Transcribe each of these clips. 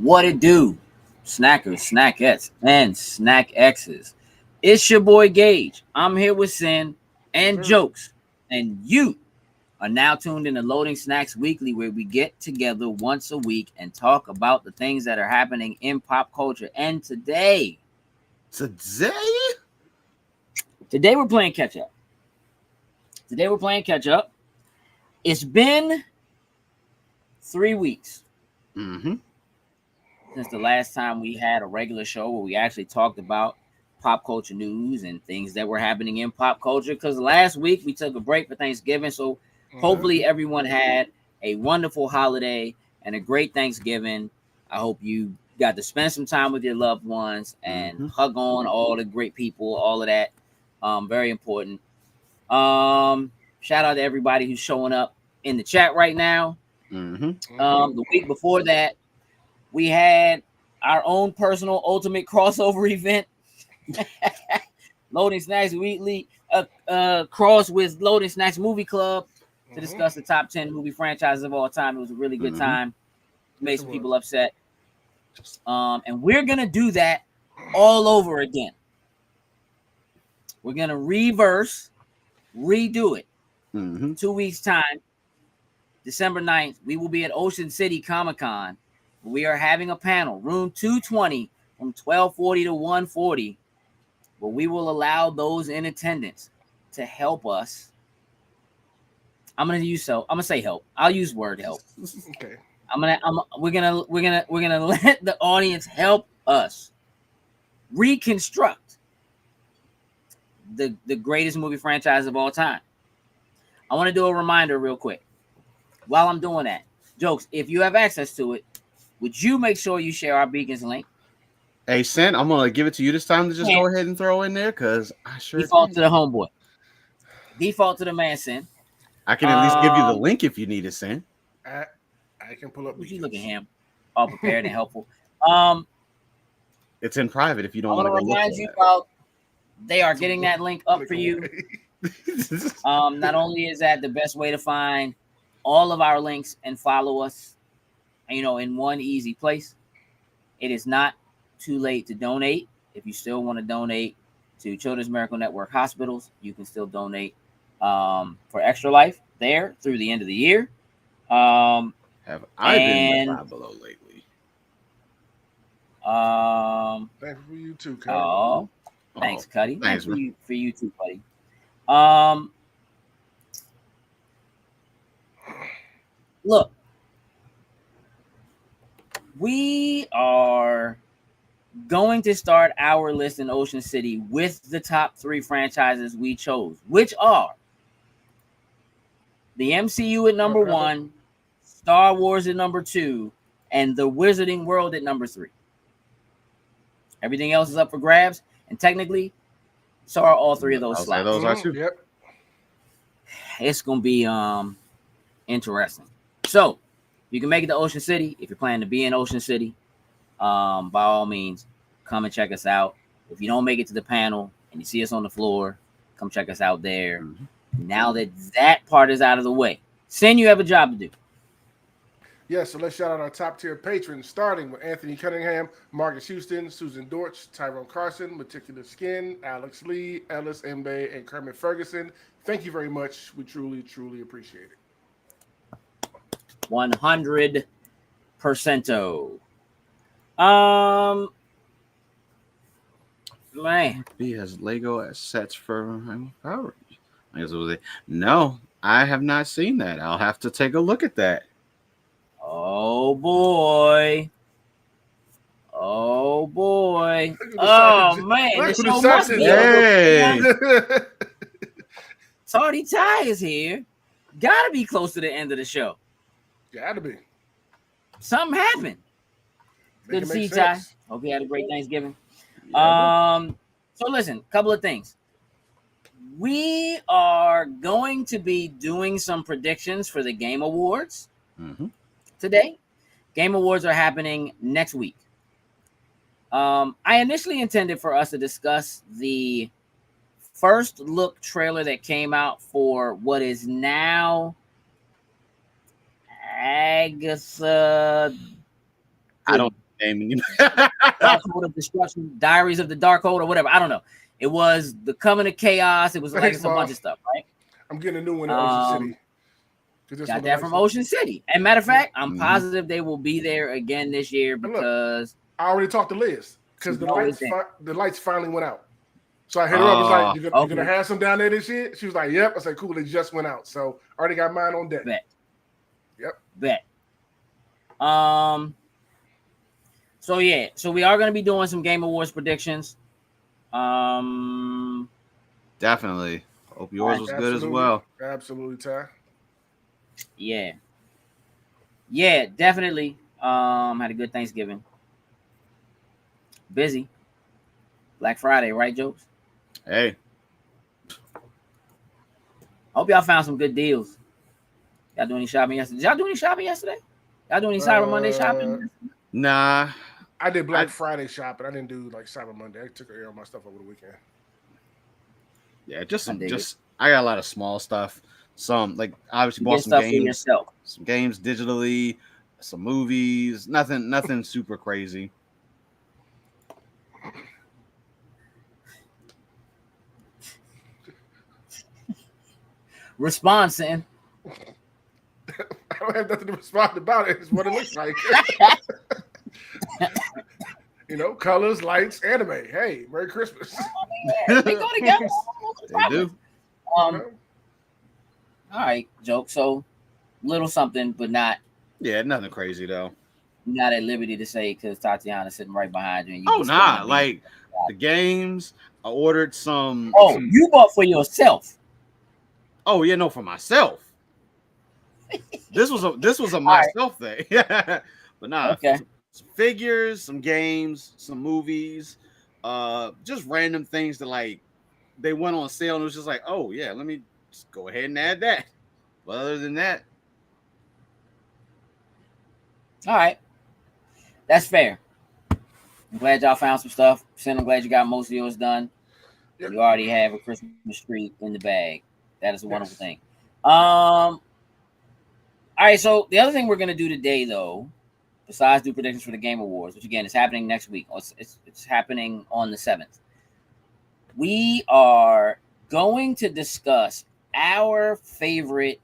What it do? Snackers, snackettes, and snack X's. It's your boy Gage. I'm here with Sin and Jokes. And you are now tuned in to Loading Snacks Weekly, where we get together once a week and talk about the things that are happening in pop culture. And today we're playing catch up. It's been 3 weeks since the last time we had a regular show where we actually talked about pop culture news and things that were happening in pop culture. Because last week we took a break for Thanksgiving, so hopefully everyone had a wonderful holiday and a great Thanksgiving. I hope you got to spend some time with your loved ones and hug on all the great people, all of that. Very important. Shout out to everybody who's showing up in the chat right now. The week before that, we had our own personal ultimate crossover event. Loading Snacks Weekly cross with Loading Snacks Movie Club to discuss the top 10 movie franchises of all time. It was a really good time. Made some people upset. And we're going to do that all over again. We're going to redo it. 2 weeks time, December 9th, we will be at Ocean City Comic-Con. We are having a panel, room 220 from 12:40 to 1:40, where we will allow those in attendance to help us. I'm gonna say help. I'll use word help. Okay. We're gonna let the audience help us reconstruct the greatest movie franchise of all time. I want to do a reminder real quick. While I'm doing that, Jokes, if you have access to it, would you make sure you share our Beacons link? Hey, Sen, I'm going to give it to you this time to just go ahead and throw in there, because I sure Default to the homeboy. Default to the man, Sen. I can at least give you the link if you need it, Sen. I can pull up. Would you look at him? All prepared and helpful. It's in private if you don't want to remind you about they are getting that link up for you. Not only is that the best way to find all of our links and follow us, in one easy place, it is not too late to donate. If you still want to donate to Children's Miracle Network hospitals, you can still donate for Extra Life there through the end of the year. Have I been in Five Below lately? Thanks for you too, Cuddy. Oh, thanks, Cuddy. Thanks for you too, buddy. Look, we are going to start our list in Ocean City with the top 3 franchises we chose, which are the MCU at number 1, Star Wars at number 2, and the Wizarding World at number 3. Everything else is up for grabs, and technically, so are all 3 of those slots. Those are too. Yep. It's gonna be interesting. So you can make it to Ocean City if you're planning to be in Ocean City. By all means, come and check us out. If you don't make it to the panel and you see us on the floor, come check us out there. Now that part is out of the way, Sin, you have a job to do. Yeah, so let's shout out our top tier patrons, starting with Anthony Cunningham, Marcus Houston, Susan Dortch, Tyrone Carson, Meticulous Skin, Alex Lee, Ellis Mbe, and Kermit Ferguson. Thank you very much. We truly, truly appreciate it. 100%. Man, he has Lego sets for Power. I guess it was no, I have not seen that. I'll have to take a look at that. Oh boy. Oh man. The show must be over. Tardy Ty is here. Gotta be close to the end of the show. Gotta be. Something happened. Good to see you, Ty. Hope you had a great Thanksgiving. So listen, a couple of things. We are going to be doing some predictions for the Game Awards today. Game Awards are happening next week. I initially intended for us to discuss the first look trailer that came out for what is now Agatha. I don't Naming Darkhold of Destruction, Diaries of the Darkhold, or whatever. I don't know. It was the Coming of Chaos. It was like Thanks, it's a bunch boss. of stuff, right? I'm getting a new one in Ocean City. 'Cause this Got one that likes from it. Ocean City. And matter of fact, I'm Mhm. positive they will be there again this year And look, because I already talked to Liz because the She's always lights finally went out. So I hit her up. Was like, you're okay. gonna have some down there this year? She was like, yep. I said, cool. They just went out, so I already got mine on deck. Bet. Yep. Bet. So yeah, so we are going to be doing some Game Awards predictions. Definitely. Hope yours was good as well. Absolutely, Ty. Yeah. Yeah, definitely. Had a good Thanksgiving. Busy. Black Friday, right, Jokes? Hey, Hope y'all found some good deals. Y'all do any shopping yesterday? Did y'all do any shopping yesterday? Y'all do any Cyber Monday shopping? nah. I did Black Friday shopping. I didn't do like Cyber Monday. I took care of my stuff over the weekend. Yeah, just I dig it. I got a lot of small stuff. Some like obviously You bought get some stuff for games, yourself. some games digitally, some movies. Nothing super crazy. Response, Sin. I don't have nothing to respond about it. It's what it looks like. You know, colors, lights, anime. Hey, Merry Christmas. Yeah, they go together. They do. All right, Joke. So little something, but not Yeah, nothing crazy though. not at liberty to say because Tatiana's sitting right behind you. And you Oh just nah, spilling like the games. I ordered some. Oh, you bought for yourself. Oh yeah, no, for myself. This was a myself thing. Yeah, but nah. Okay. Some figures, some games, some movies, just random things that like they went on sale and it was just like, oh yeah, let me just go ahead and add that. But other than that, All right. That's fair. I'm glad y'all found some stuff. Sin, I'm glad you got most of yours done. Yep. You already have a Christmas tree in the bag. That is a wonderful thing. All right, so the other thing we're gonna do today, though, besides do predictions for the Game Awards, which again is happening next week. It's happening on the 7th. We are going to discuss our favorite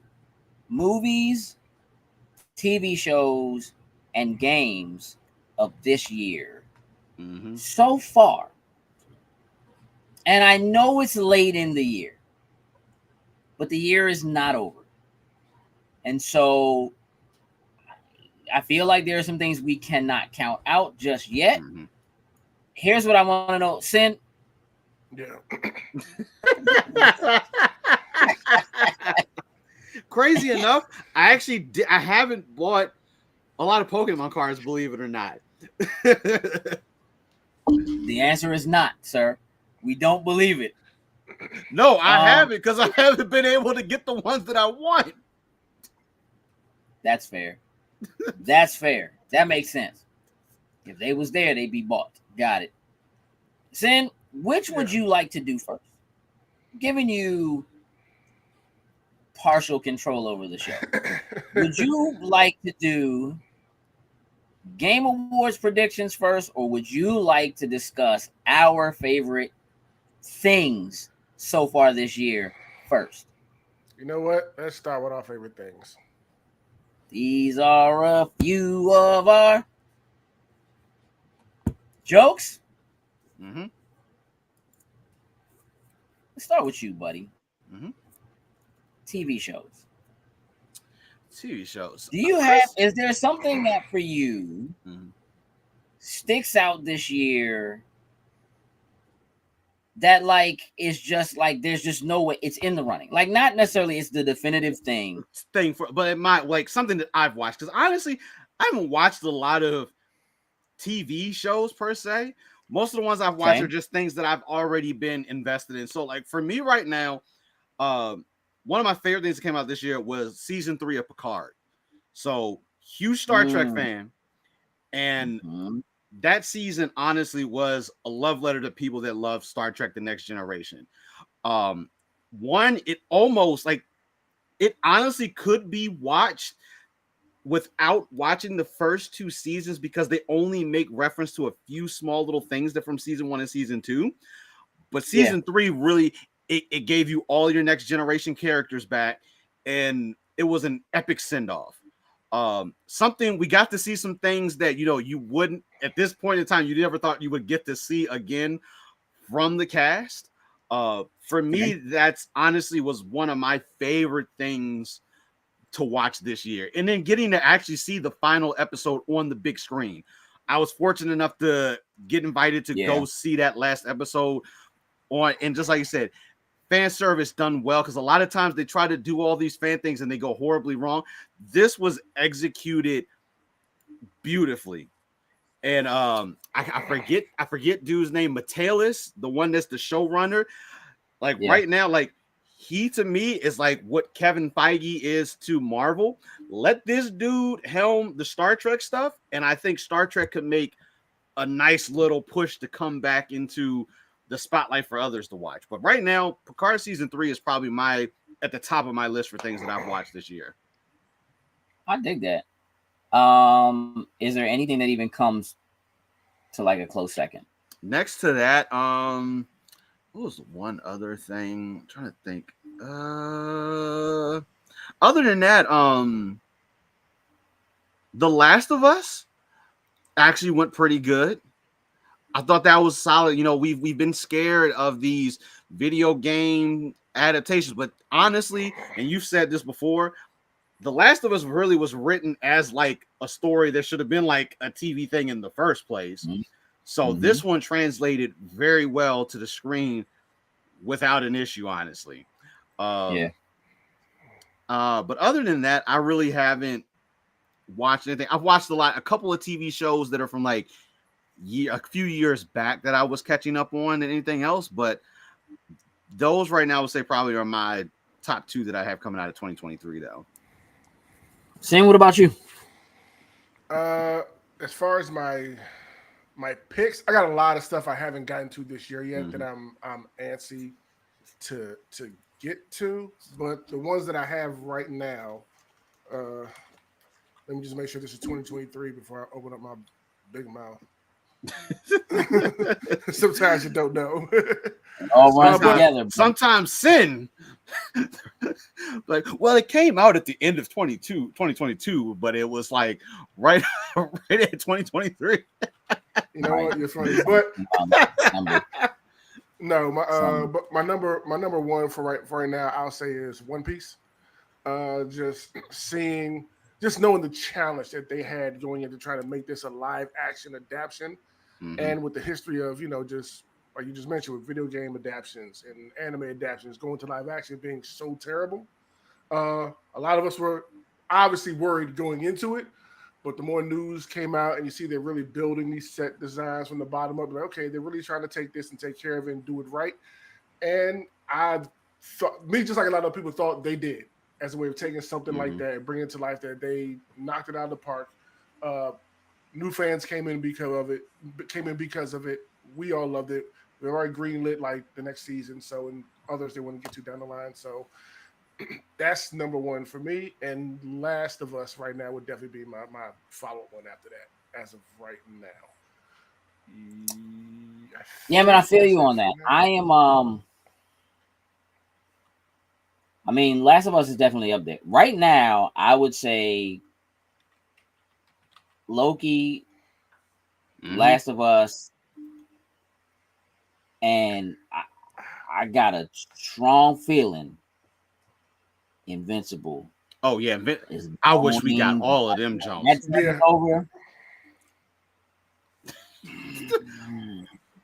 movies, TV shows, and games of this year so far. And I know it's late in the year, but the year is not over. And so I feel like there are some things we cannot count out just yet. Here's what I want to know. Sin. Yeah. Crazy enough, I haven't bought a lot of Pokemon cards, believe it or not. The answer is not, sir. We don't believe it. No, I haven't because I haven't been able to get the ones that I want. That's fair. That's fair. That makes sense. If they was there, they'd be bought. Got it. Sin, which would you like to do first? Giving you partial control over the show. Would you like to do Game Awards predictions first, or would you like to discuss our favorite things so far this year first? You know what? Let's start with our favorite things. These are a few of our jokes. Let's start with you, buddy. TV shows. TV shows. Do you have? Is there something that for you sticks out this year that like is just like there's just no way it's in the running? Like not necessarily it's the definitive thing But it might like something that I've watched because honestly, I haven't watched a lot of TV shows per se. Most of the ones I've watched are just things that I've already been invested in. So like for me right now, one of my favorite things that came out this year was season 3 of Picard. So huge Star Trek fan. And that season honestly was a love letter to people that love Star Trek: The Next Generation. It almost like it honestly could be watched without watching the first 2 seasons, because they only make reference to a few small little things that from season 1 and season 2. But season 3 really it gave you all your next generation characters back, and it was an epic send-off. Something we got to see some things that you wouldn't at this point in time, you never thought you would get to see again from the cast. For me, that's honestly was one of my favorite things to watch this year. And then getting to actually see the final episode on the big screen. I was fortunate enough to get invited to go see that last episode on, and just like you said, fan service done well, because a lot of times they try to do all these fan things and they go horribly wrong. This was executed beautifully. And I forget dude's name, Matelis, the one that's the showrunner. Like right now, like he to me is like what Kevin Feige is to Marvel. Let this dude helm the Star Trek stuff, and I think Star Trek could make a nice little push to come back into the spotlight for others to watch. But right now, Picard season 3 is probably at the top of my list for things that I've watched this year. I dig that. Is there anything that even comes to like a close second? Next to that, what was one other thing? I'm trying to think. Other than that, The Last of Us actually went pretty good. I thought that was solid. We've been scared of these video game adaptations, but honestly, and you've said this before, The Last of Us really was written as like a story that should have been like a TV thing in the first place. Mm-hmm. So this one translated very well to the screen without an issue, honestly. But other than that, I really haven't watched anything. I've watched a couple of TV shows that are from like a few years back that I was catching up on, and anything else. But those right now I would say probably are my top 2 that I have coming out of 2023, though. Sam, what about you? As far as my picks, I got a lot of stuff I haven't gotten to this year yet that I'm antsy to get to. But the ones that I have right now, let me just make sure this is 2023 before I open up my big mouth. Sometimes you don't know. All runs together. Sometimes sin. Like, well, it came out at the end of 2022, but it was like right at 2023. You know what? You're funny, but no, but my number one for right now, I'll say is One Piece. Just knowing the challenge that they had going into trying to make this a live action adaptation, and with the history of just like you just mentioned with video game adaptations and anime adaptations going to live action being so terrible, a lot of us were obviously worried going into it. But the more news came out and you see they're really building these set designs from the bottom up, like, okay, they're really trying to take this and take care of it and do it right. And I thought, just like a lot of people thought they did, as a way of taking something like that and bringing it to life, that they knocked it out of the park. New fans came in because of it. We all loved it. We already greenlit like the next season, so and others they want to get to down the line. So that's number one for me. And Last of Us right now would definitely be my follow-up one after that, as of right now. Yeah, man, I feel you on that. I am I mean, Last of Us is definitely up there. Right now, I would say Loki, Last of Us, and I got a strong feeling Invincible. Oh, yeah. I wish we got all of them, Jones. Yeah. Over.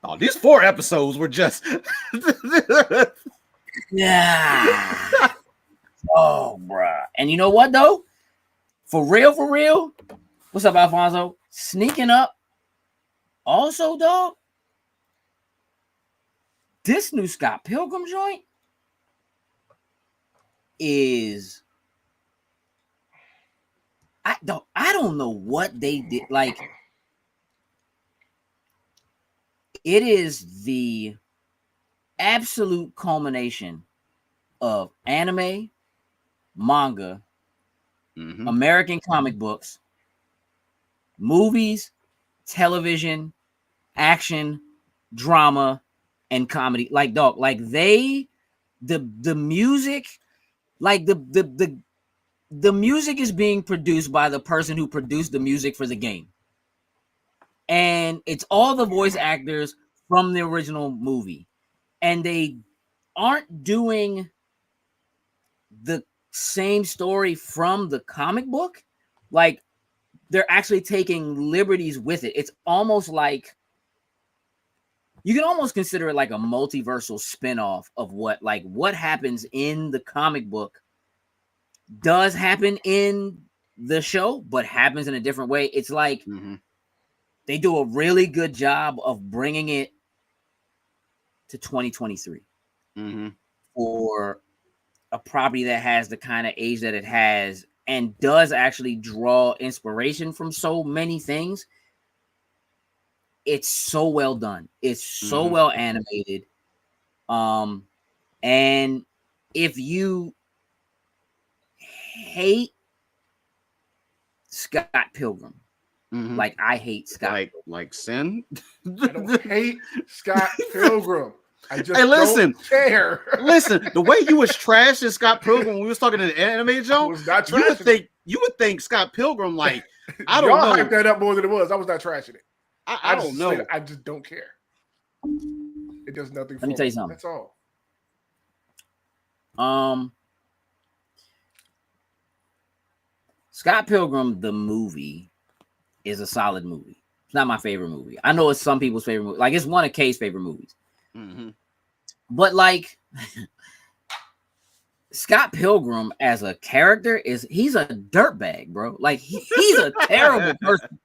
Oh, these 4 episodes were just... Yeah. Oh, bruh. And you know what, though? For real, what's up, Alfonso? Sneaking up. Also, dog, this new Scott Pilgrim joint is... I don't know what they did. Like, it is the absolute culmination of anime, manga, American comic books, movies, television, action, drama, and comedy. Like, dog, like the music, like the music is being produced by the person who produced the music for the game. And it's all the voice actors from the original movie. And they aren't doing the same story from the comic book. Like, they're actually taking liberties with it. It's almost like you can almost consider it like a multiversal spinoff of what happens in the comic book does happen in the show, but happens in a different way. It's like they do a really good job of bringing it to 2023 for a property that has the kind of age that it has and does actually draw inspiration from so many things. It's so well done. It's so well animated. And if you hate Scott Pilgrim, like I hate Scott, like Sin. I don't hate Scott Pilgrim. I just listen, don't care. Listen, the way you was trashing Scott Pilgrim when we was talking to the anime Joe, you would think Scott Pilgrim, like, I don't know. Hyped that up more than it was. I was not trashing it. I don't know. I just don't care. It does nothing for me. Let me tell you something. That's all. Scott Pilgrim, the movie, is a solid movie. It's not my favorite movie. I know it's some people's favorite movie. Like, it's one of Kay's favorite movies. But, like, Scott Pilgrim as a character he's a dirtbag, bro. Like, he's a terrible person.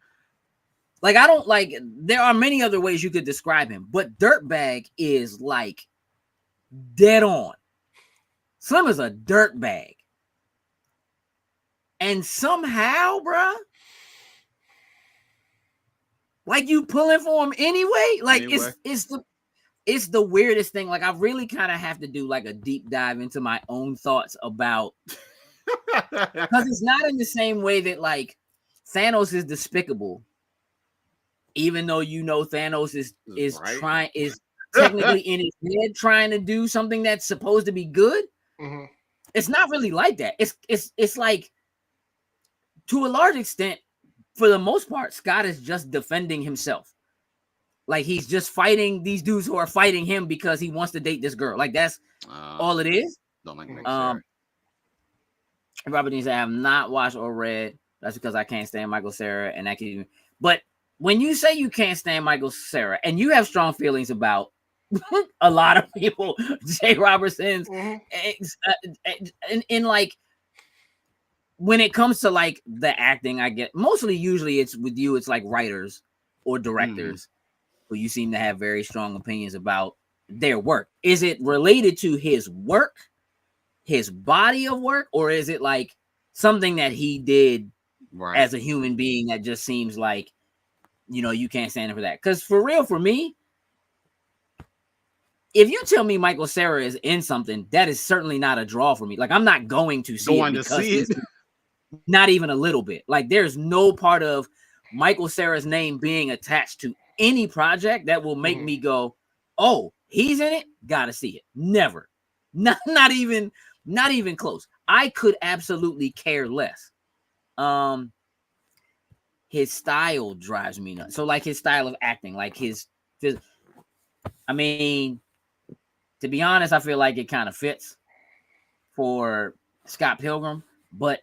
Like, I don't like, there are many other ways you could describe him, but dirtbag is like dead on. Slim is a dirtbag. And somehow, bruh, like, you pulling for him anyway. Like, it's the weirdest thing. Like, I really kind of have to do like a deep dive into my own thoughts about, because it's not in the same way that like Thanos is despicable. Even though Thanos is technically in his head trying to do something that's supposed to be good. It's not really like that. It's like, to a large extent, for the most part, Scott is just defending himself. Like, he's just fighting these dudes who are fighting him because he wants to date this girl. Like, that's all it is. Don't like Robert Dean said, I have not watched or read. That's because I can't stand Michael Cera, and that can. But when you say you can't stand Michael Cera, and you have strong feelings about a lot of people, Jay Robertson's, and like, when it comes to like the acting, I get usually it's with you, it's like writers or directors who you seem to have very strong opinions about their work. Is it related to his work, his body of work, or is it like something that he did as a human being that just seems like, you can't stand him for that? Because for real, for me, if you tell me Michael Cera is in something, that is certainly not a draw for me. Like, I'm not going to see it. Not even a little bit. Like, there's no part of Michael Cera's name being attached to any project that will make me go, oh, he's in it, gotta see it. Never. Not even close. I could absolutely care less. His style drives me nuts. So, like, his style of acting, like I mean, to be honest, I feel like it kind of fits for Scott Pilgrim, but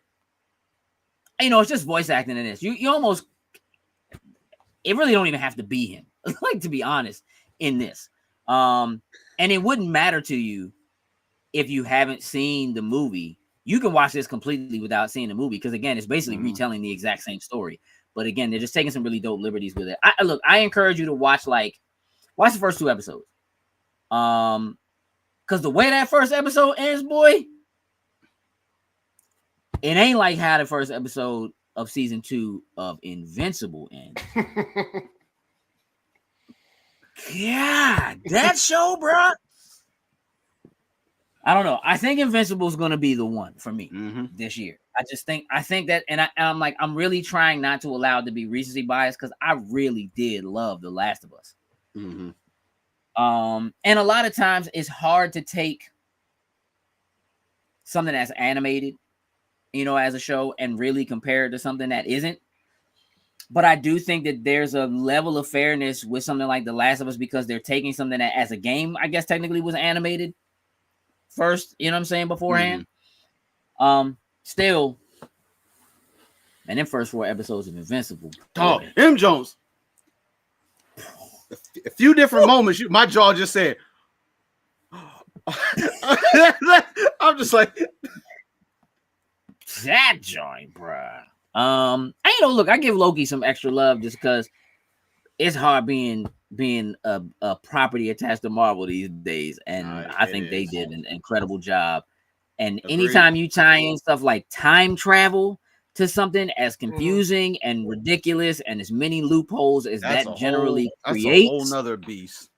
it's just voice acting in this. You almost, it really don't even have to be him, like, to be honest, in this. And it wouldn't matter to you if you haven't seen the movie. You can watch this completely without seeing the movie, because again, it's basically retelling the exact same story. But again, they're just taking some really dope liberties with it. I encourage you to watch the first 2 episodes. Because the way that first episode ends, boy, it ain't like how the first episode of season 2 of Invincible ends. God, that show, bro. I don't know. I think Invincible is going to be the one for me this year. I think that, and I'm like, I'm really trying not to allow it to be recency bias because I really did love The Last of Us. Mm-hmm. And a lot of times it's hard to take something that's animated, as a show and really compare it to something that isn't. But I do think that there's a level of fairness with something like The Last of Us because they're taking something that as a game, I guess technically was animated first, you know what I'm saying, beforehand. Still, and then first 4 episodes of Invincible. Oh, M. Jones. A few different moments, my jaw just said, I'm just like, that joint, bruh. Look, I give Loki some extra love just because it's hard being a property attached to Marvel these days, and I think they did an incredible job. And anytime you tie in stuff like time travel to something as confusing and ridiculous and as many loopholes as that generally creates, that's a whole nother beast.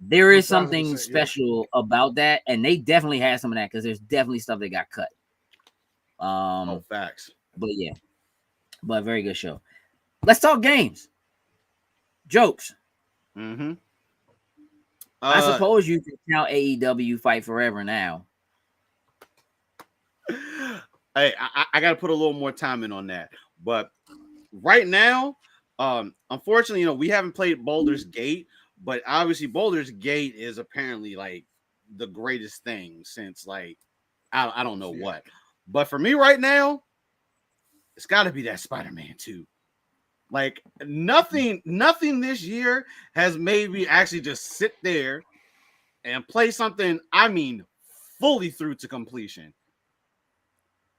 There is something special about that, and they definitely had some of that because there's definitely stuff that got cut. Facts. But very good show. Let's talk games. Jokes. Mm-hmm. I suppose you can count AEW Fight Forever now. Hey, I got to put a little more time in on that. But right now, unfortunately, we haven't played Baldur's Gate, but obviously Baldur's Gate is apparently like the greatest thing since like I don't know what. But for me right now, it's got to be that Spider-Man 2. Like nothing this year has made me actually just sit there and play something, I mean, fully through to completion.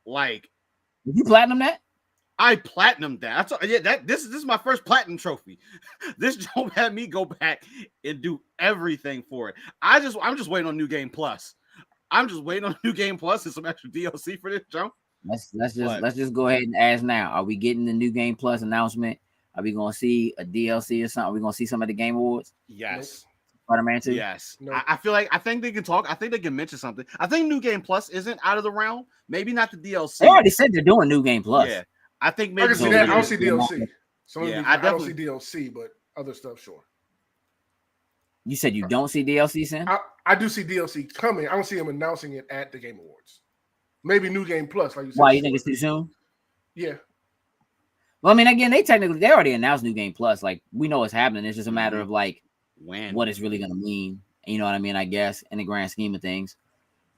Like, did you platinum that? I platinumed that. This is my first platinum trophy. This joint had me go back and do everything for it. I'm just waiting on New Game Plus. I'm just waiting on New Game Plus and some extra DLC for this jump. Let's just go ahead and ask now. Are we getting the New Game Plus announcement? Are we going to see a DLC or something? Are we going to see some of the Game Awards? Yes. Spider-Man 2? Yes. Nope. I think they can talk. I think they can mention something. I think New Game Plus isn't out of the realm. Maybe not the DLC. They already said they're doing New Game Plus. Yeah. I think maybe. I can see that. I don't see DLC. I don't see DLC, but other stuff, sure. You said you don't see DLC, Sam? I do see DLC coming. I don't see them announcing it at the Game Awards. Maybe New Game Plus, like you said. Why, you think it's too soon? Yeah. Well, I mean, again, they already announced New Game Plus. Like, we know what's happening. It's just a matter of like what it's really gonna mean. You know what I mean? I guess in the grand scheme of things.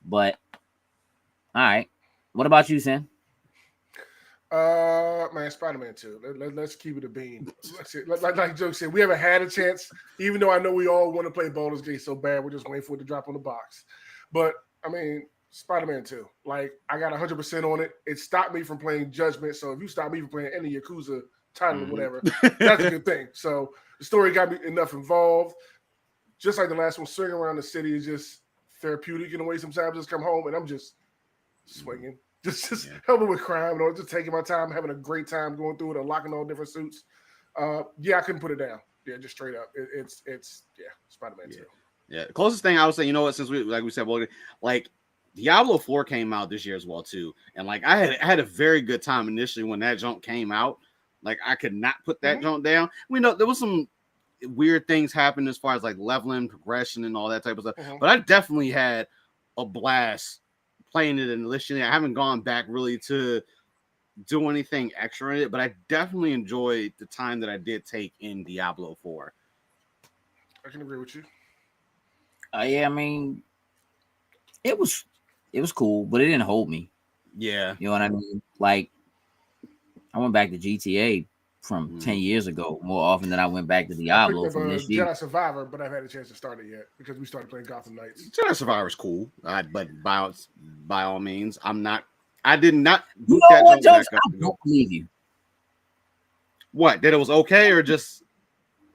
But all right. What about you, Sam? Man, Spider-Man 2. Let's keep it a bean. Like Joe said, we haven't had a chance, even though I know we all want to play Baldur's Gate so bad. We're just waiting for it to drop on the box. But I mean, Spider-Man 2. Like, I got 100% on it. It stopped me from playing Judgment. So if you stop me from playing any Yakuza title or whatever, that's a good thing. So the story got me enough involved. Just like the last one, swinging around the city is just therapeutic in a way. Sometimes just come home and I'm just swinging. Just helping with crime, or just taking my time, having a great time going through it, unlocking all different suits. I couldn't put it down. Yeah, just straight up. It's Spider-Man 2. Yeah, the closest thing I would say, since we said, well, like Diablo 4 came out this year as well too, and like I had a very good time initially when that junk came out. Like I could not put that junk down. We know there was some weird things happen as far as like leveling, progression, and all that type of stuff, but I definitely had a blast playing it and listening. I haven't gone back really to do anything extra in it, but I definitely enjoyed the time that I did take in Diablo 4. I can agree with you. Yeah, I mean, it was cool, but it didn't hold me. Yeah, you know what I mean. Like, I went back to GTA from 10 years ago more often than I went back to Diablo from this year. Jedi Survivor, but I haven't had a chance to start it yet because we started playing Gotham Knights. Jedi Survivor is cool, but by all means, I did not. You know what, Jones? I don't believe you. What? That it was okay or just?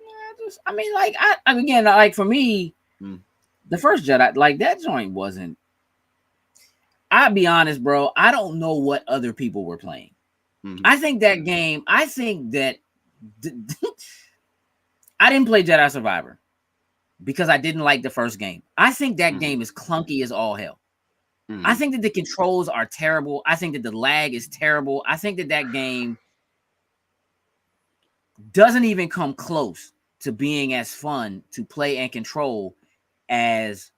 Yeah, I mean, like again, like for me, the first Jedi, like that joint wasn't. I'll be honest, bro. I don't know what other people were playing. I think that game. I think that I didn't play Jedi Survivor because I didn't like the first game. I think that game is clunky as all hell. I think that the controls are terrible. I think that the lag is terrible. I think that game doesn't even come close to being as fun to play and control as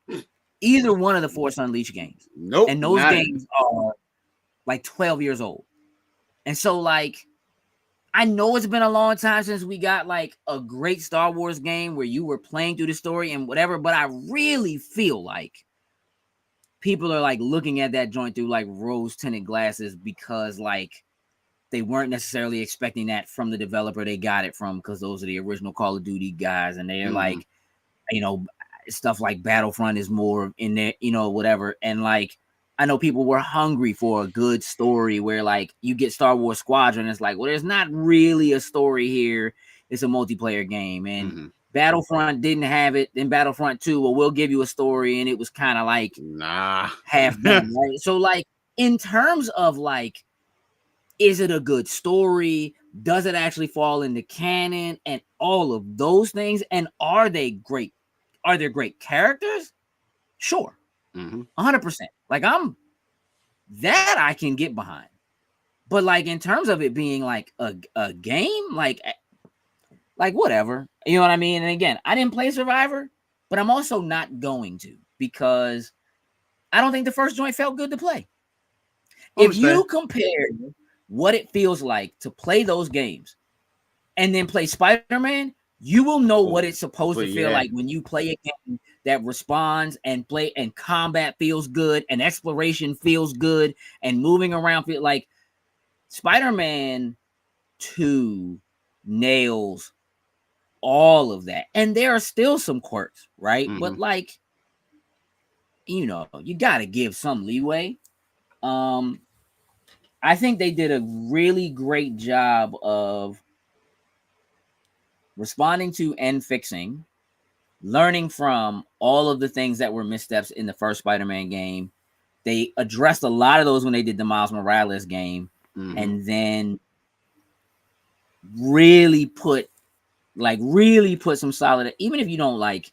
either one of the Force Unleashed games. Nope. And those games are like 12 years old. And so, like, I know it's been a long time since we got like a great Star Wars game where you were playing through the story and whatever, but I really feel like people are like looking at that joint through like rose-tinted glasses because like they weren't necessarily expecting that from the developer they got it from, because those are the original Call of Duty guys, and they're like, you know, stuff like Battlefront is more in there, you know, whatever. And like, I know people were hungry for a good story where like you get Star Wars Squadron, it's like, well, there's not really a story here. It's a multiplayer game. And Battlefront didn't have it. Then Battlefront 2, well, we'll give you a story. And it was kind of like half done, right? So like in terms of like, is it a good story? Does it actually fall into canon and all of those things? And are they great? Are there great characters? Sure. 100%. Like that I can get behind. But like in terms of it being like a game, like whatever. You know what I mean? And again, I didn't play Survivor, but I'm also not going to, because I don't think the first joint felt good to play. If you compare what it feels like to play those games and then play Spider-Man, you will know what it's supposed to feel like when you play a game that responds and play and combat feels good and exploration feels good and moving around feel like Spider-Man 2 nails all of that. And there are still some quirks, right? But like, you know, you got to give some leeway. I think they did a really great job of responding to and fixing, learning from all of the things that were missteps in the first Spider-Man game. They addressed a lot of those when they did the Miles Morales game, and then really put some solid, even if you don't like,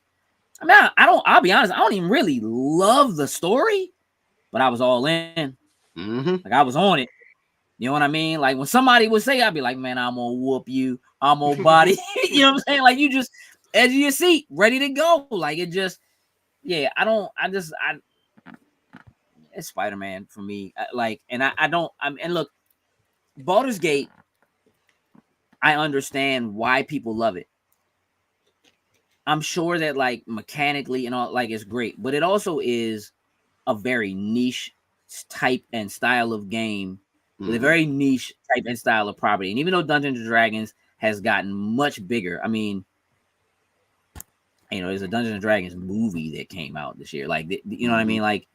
I mean, I'll be honest, I don't even really love the story, but I was all in. Like I was on it. You know what I mean? Like when somebody would say, I'd be like, man, I'm gonna whoop you. I'm gonna body. You know what I'm saying? Like you just edge of your seat, ready to go. Like it just, it's Spider-Man for me. And look, Baldur's Gate, I understand why people love it. I'm sure that like mechanically and all, like it's great, but it also is a very niche type and style of game with a very niche type and style of property. And even though Dungeons and Dragons has gotten much bigger, I mean, you know, there's a Dungeons and Dragons movie that came out this year. Like, you know what I mean? Like,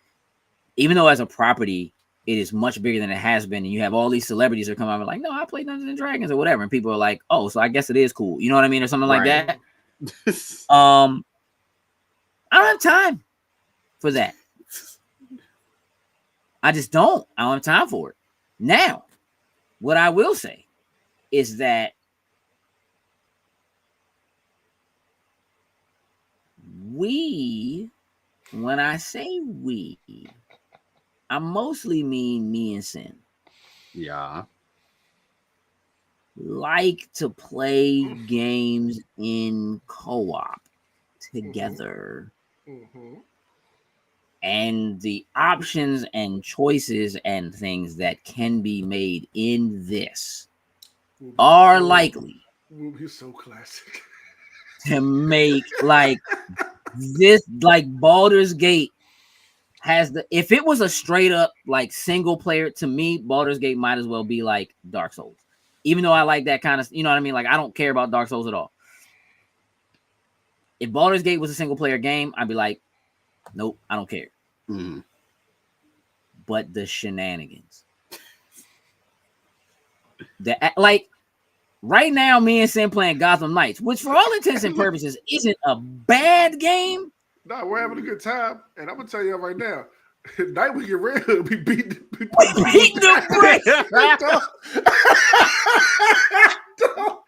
even though as a property, it is much bigger than it has been. And you have all these celebrities that come out and like, no, I play Dungeons and Dragons or whatever. And people are like, oh, so I guess it is cool. You know what I mean? Or something like that. I don't have time for that. I just don't. I don't have time for it. Now, what I will say is that when I say we, I mostly mean me and Sin. Yeah. Like to play games in co-op together. And the options and choices and things that can be made in this are likely He's so classic to make like this, like Baldur's Gate has if it was a straight up like single player, to me, Baldur's Gate might as well be like Dark Souls. Even though I like that kind of, you know what I mean? Like I don't care about Dark Souls at all. If Baldur's Gate was a single player game, I'd be like, nope, I don't care. But the shenanigans. Like right now, me and Sin playing Gotham Knights, which for all intents and purposes isn't a bad game. No, we're having a good time, and I'm gonna tell you right now. Night we get real, we beat the brick.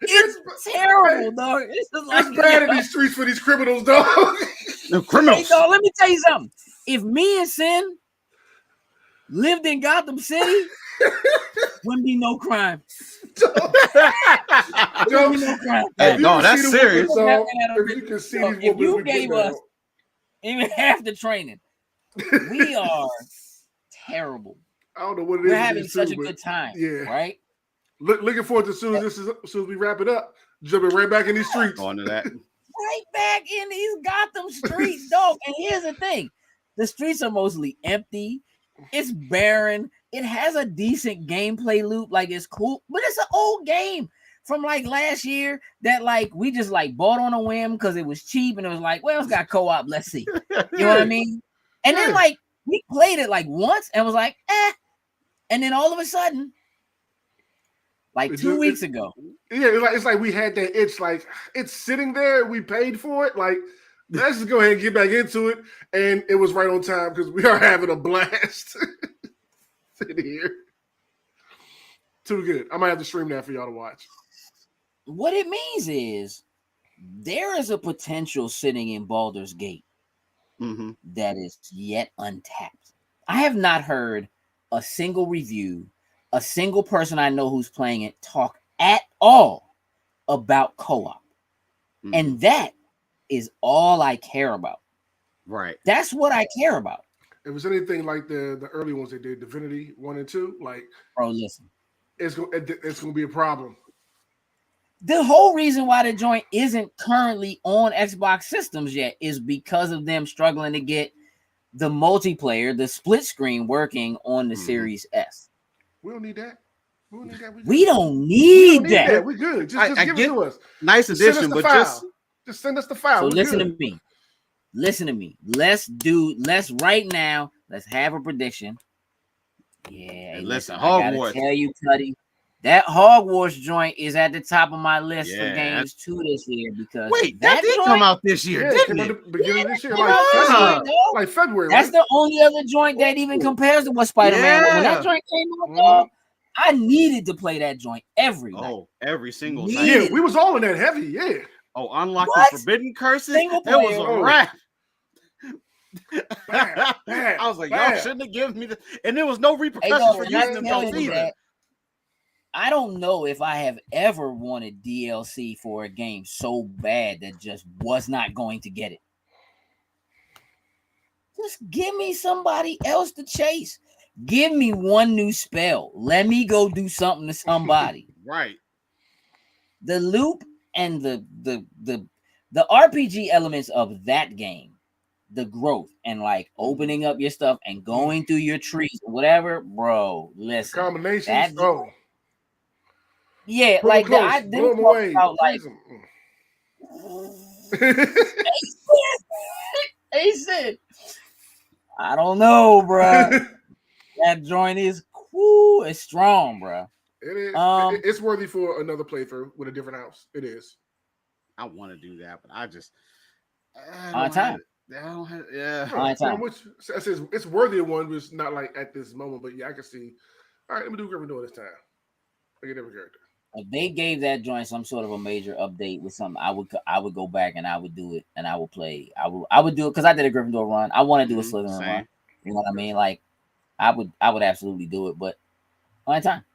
It's terrible, dog. It's just like, it's bad in these streets for these criminals, dog. The criminals. Hey, dog, let me tell you something. If me and Sin lived in Gotham City, wouldn't be no crime. Wouldn't be no crime. Hey, no, that's serious. If you can see these if you women gave us even half the training, we are terrible. I don't know what it is. We're having such a good time. Yeah. Right? Looking forward to as soon as we wrap it up, jumping right back in these streets. On to that. Right back in these Gotham streets, dog. And here's the thing: the streets are mostly empty. It's barren. It has a decent gameplay loop, like it's cool, but it's an old game from like last year that like we just like bought on a whim because it was cheap and it was like, well, it's got co-op. Let's see. You know what I mean? And then like we played it like once and was like, and then all of a sudden. Like 2 weeks ago. Yeah, it's like we had that itch, like it's sitting there, we paid for it. Like, let's just go ahead and get back into it. And it was right on time because we are having a blast sitting here. Too good. I might have to stream that for y'all to watch. What it means is there is a potential sitting in Baldur's Gate that is yet untapped. I have not heard a single review, a single person I know who's playing it talk at all about co-op. And that is all I care about. Right. That's what I care about. If it was anything like the early ones they did, Divinity 1 and 2, like, bro, listen. It's gonna be a problem. The whole reason why the joint isn't currently on Xbox systems yet is because of them struggling to get the multiplayer, the split screen working on the Series S. We don't need that. We don't need that. We're good. Just give it to us. Nice addition, but just send us the file. So listen to me. Listen to me. Let's right now. Let's have a prediction. Yeah. Hey, listen, I gotta tell you, Cuddy, that Hogwarts joint is at the top of my list for games 2 this year because that did come out this year, didn't it? Beginning of this year, like February. That's the only other joint that even compares to what Spider-Man was. When that joint came out, dog, I needed to play that joint every night. Oh, every single night. Yeah, we was all in that heavy, yeah. Oh, unlocking forbidden curses. It was a wrap. I was like, y'all shouldn't have given me the, and there was no repercussions for using them either. I don't know if I have ever wanted DLC for a game so bad that just was not going to get it. Just give me somebody else to chase. Give me one new spell. Let me go do something to somebody. Right. The loop and the RPG elements of that game, the growth and like opening up your stuff and going through your trees, whatever, bro. Listen, combinations, bro. Yeah, put like close, I didn't talk about like. He said, I don't know, bro. That joint is cool. It's strong, bro. It is. It's worthy for another playthrough with a different house. It is. I want to do that, but I just on time. I don't have, yeah. On time. Which says it's worthy of one, but it's not like at this moment. But yeah, I can see. All right, let me do Gryffindor this time. I get every character. If they gave that joint some sort of a major update with something, I would go back and I would do it and I would play. I would do it because I did a Gryffindor run. I want to do a Slytherin run. You know what I mean? Like I would absolutely do it, but on time.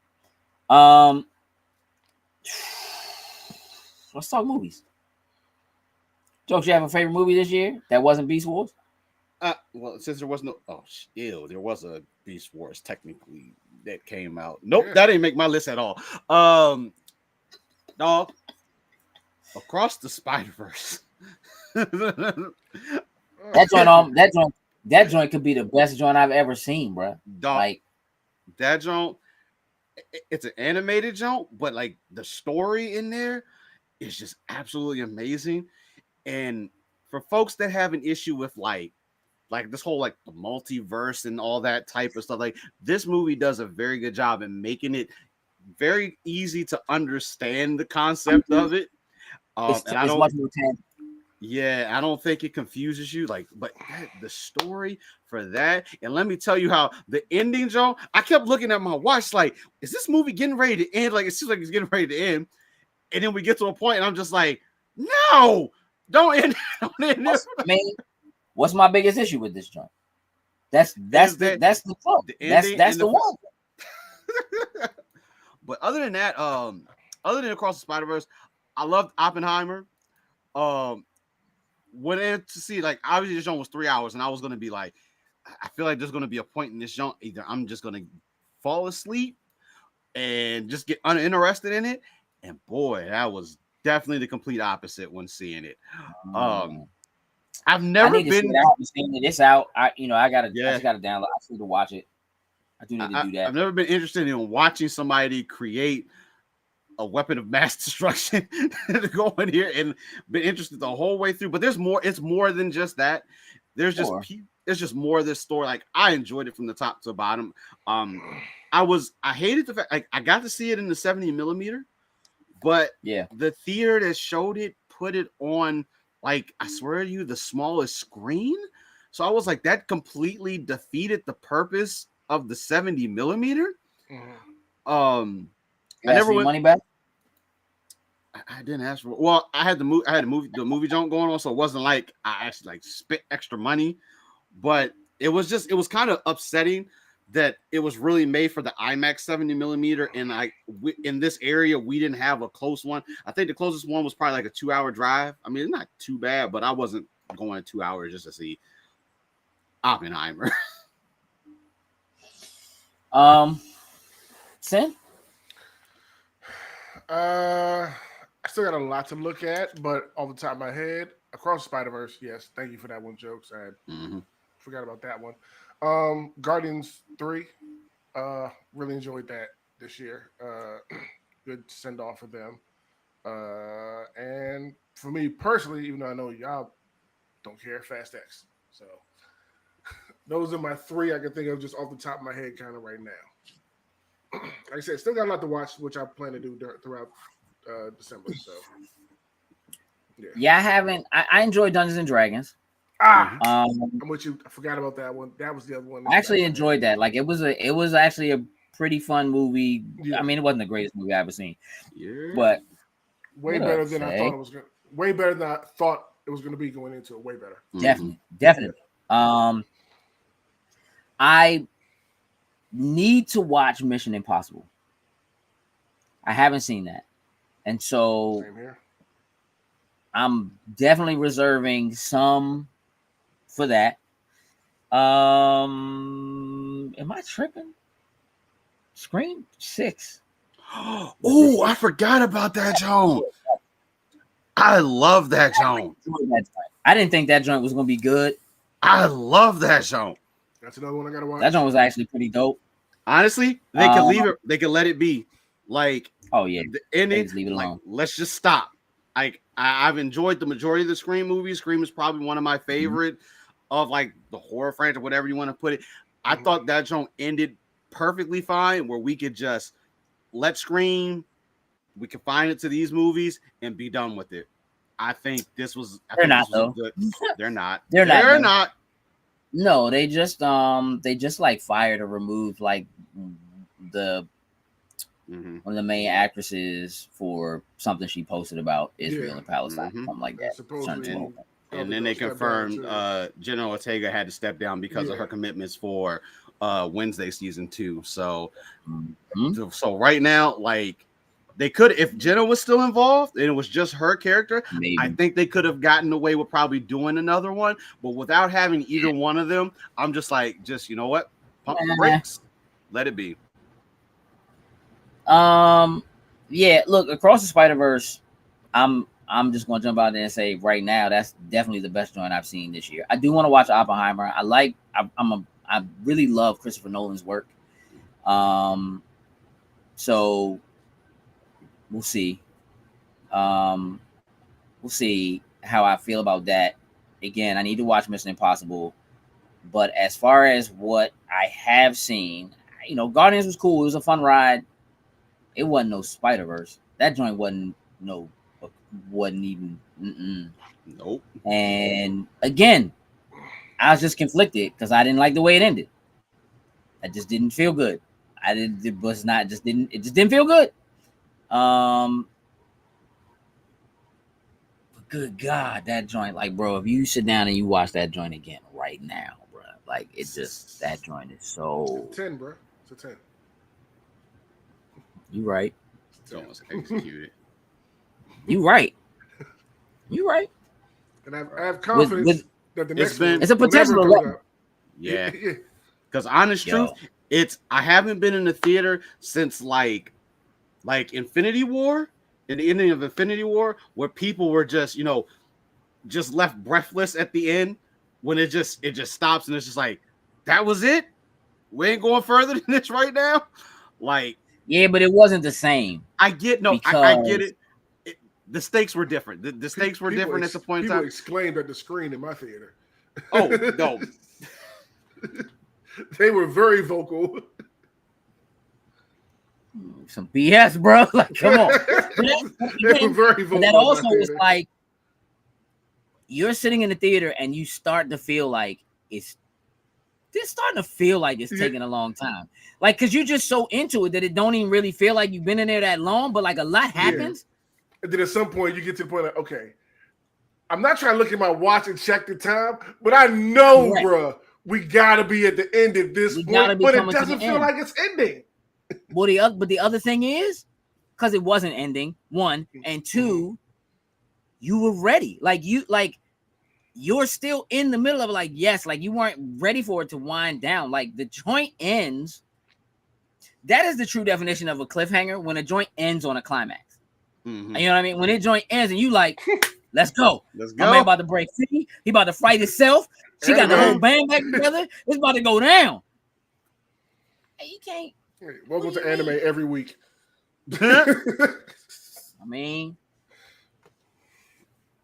Let's talk movies. Jokes, you have a favorite movie this year that wasn't Beast Wars? Well, since there was no there was a Beast Wars technically that came out. Nope, that didn't make my list at all. Dog, Across the Spider-Verse. That joint could be the best joint I've ever seen, bro. Dog, like that joint, it's an animated joint, but like the story in there is just absolutely amazing. And for folks that have an issue with like this whole like the multiverse and all that type of stuff, like this movie does a very good job in making it very easy to understand the concept of it. I don't think it confuses you. Like, but the story for that, and let me tell you how the ending, Joe. I kept looking at my watch, like, is this movie getting ready to end? Like, it seems like it's getting ready to end, and then we get to a point, and I'm just like, no. Don't end. What's my biggest issue with this joint? That's the quote. The That's ending the one. But other than that, other than Across the Spider-Verse, I loved Oppenheimer. Went in to see, like, obviously this joint was 3 hours, and I was gonna be like, I feel like there's gonna be a point in this joint, either I'm just gonna fall asleep and just get uninterested in it. And boy, that was definitely the complete opposite when seeing it. I've never been. I haven't seen it. It's out. I gotta. Yeah. I just gotta download. I need to watch it. I do need to do that. I've never been interested in watching somebody create a weapon of mass destruction to go in here, and been interested the whole way through. But there's more. It's more than just that. There's just more of this story. Like, I enjoyed it from the top to the bottom. I hated the fact, like, I got to see it in the 70 millimeter, but yeah, the theater that showed it put it on, like, I swear to you, the smallest screen. So I was like, that completely defeated the purpose of the 70 millimeter. Mm-hmm. I never went money back. I didn't ask for. Well, I had the movie junk going on, so it wasn't like I actually like spent extra money, but it was kind of upsetting that it was really made for the IMAX 70 millimeter, and in this area we didn't have a close one. I think the closest one was probably like a 2-hour drive. I mean, it's not too bad, but I wasn't going 2 hours just to see Oppenheimer. Sin? I still got a lot to look at, but off the top of my head, Across the Spider-Verse, yes. Thank you for that one, Jokes. I forgot about that one. Guardians 3, really enjoyed that this year. Good send off for them. And for me personally, even though I know y'all don't care, Fast X. So those are my 3 I can think of just off the top of my head kind of right now. Like I said, still got a lot to watch, which I plan to do throughout December. So yeah, I haven't. I enjoy Dungeons and Dragons. I'm with you. I forgot about that one. That was the other one. I actually enjoyed that. Like, it was actually a pretty fun movie. Yeah. I mean, it wasn't the greatest movie I've ever seen. Yeah. But way better than I thought it was going. Way better than I thought it was going to be going into it. Way better. Definitely. I need to watch Mission Impossible. I haven't seen that. And so same here. I'm definitely reserving some for that. Am I tripping? Scream 6. Oh, I forgot about that joint. I love that joint. I didn't think that joint was going to be good. I love that joint. That's another one I got to watch. That joint was actually pretty dope. Honestly, they could leave it. They could let it be. Like, oh yeah, the ending. Just leave it alone. Like, let's just stop. Like, I've enjoyed the majority of the Scream movies. Scream is probably one of my favorite of, like, the horror franchise, whatever you want to put it. I thought that joint ended perfectly fine, where we could just let Scream, we could find it to these movies and be done with it. I think this was. They're not though. They're not. They're not. No, they just like fired or removed like the one of the main actresses for something she posted about Israel and Palestine, something like that. And then they confirmed Jenna Ortega had to step down because of her commitments for Wednesday season 2. So, so right now, like, they could, if Jenna was still involved and it was just her character, maybe. I think they could have gotten away with probably doing another one. But without having either one of them, I'm just like, you know what? Pump the brakes. Let it be. Yeah, look, Across the Spider-Verse, I'm just gonna jump out there and say right now that's definitely the best joint I've seen this year. I do want to watch Oppenheimer. I really love Christopher Nolan's work. So we'll see. We'll see how I feel about that. Again, I need to watch Mission Impossible. But as far as what I have seen, Guardians was cool. It was a fun ride. It wasn't no Spider-Verse. That joint wasn't even. Nope. And again, I was just conflicted because I didn't like the way it ended. I just didn't feel good. It just didn't feel good. But good God, that joint, like, bro, if you sit down and you watch that joint again right now, bro, Like it's just that joint is so. It's a 10, bro. It's a 10. You right. It's almost executed. You right. You right. And I have confidence that the next one, it's a potential whenever it comes out. Yeah. Yeah. Because honest truth, I haven't been in the theater since like Infinity War, in the ending of Infinity War, where people were just just left breathless at the end when it just stops and it's just like, that was it. We ain't going further than this right now. Like, yeah, but it wasn't the same. I get I get it. The stakes were different. The stakes were different at the point in time. People exclaimed at the screen in my theater. Oh no. They were very vocal. Some BS, bro. Like, come on. They were very vocal. But that also is like you're sitting in the theater and you start to feel like it's starting to feel like it's taking a long time. Like, cause you're just so into it that it don't even really feel like you've been in there that long, but like a lot happens. Yeah. And then at some point you get to the point like, okay, I'm not trying to look at my watch and check the time, but I know, bruh, we gotta be at the end at this point, but it doesn't feel like it's ending. Well, but the other thing is, because it wasn't ending, one, and two, you were ready. You're still in the middle of it, like, yes, like you weren't ready for it to wind down. Like the joint ends. That is the true definition of a cliffhanger, when a joint ends on a climax. Mm-hmm. You know what I mean? When a joint ends and you like, let's go. Let's go. My man about to break free. He about to fight himself. She got the whole band back together. It's about to go down. Hey, you can't. Hey, welcome to anime every week. I mean,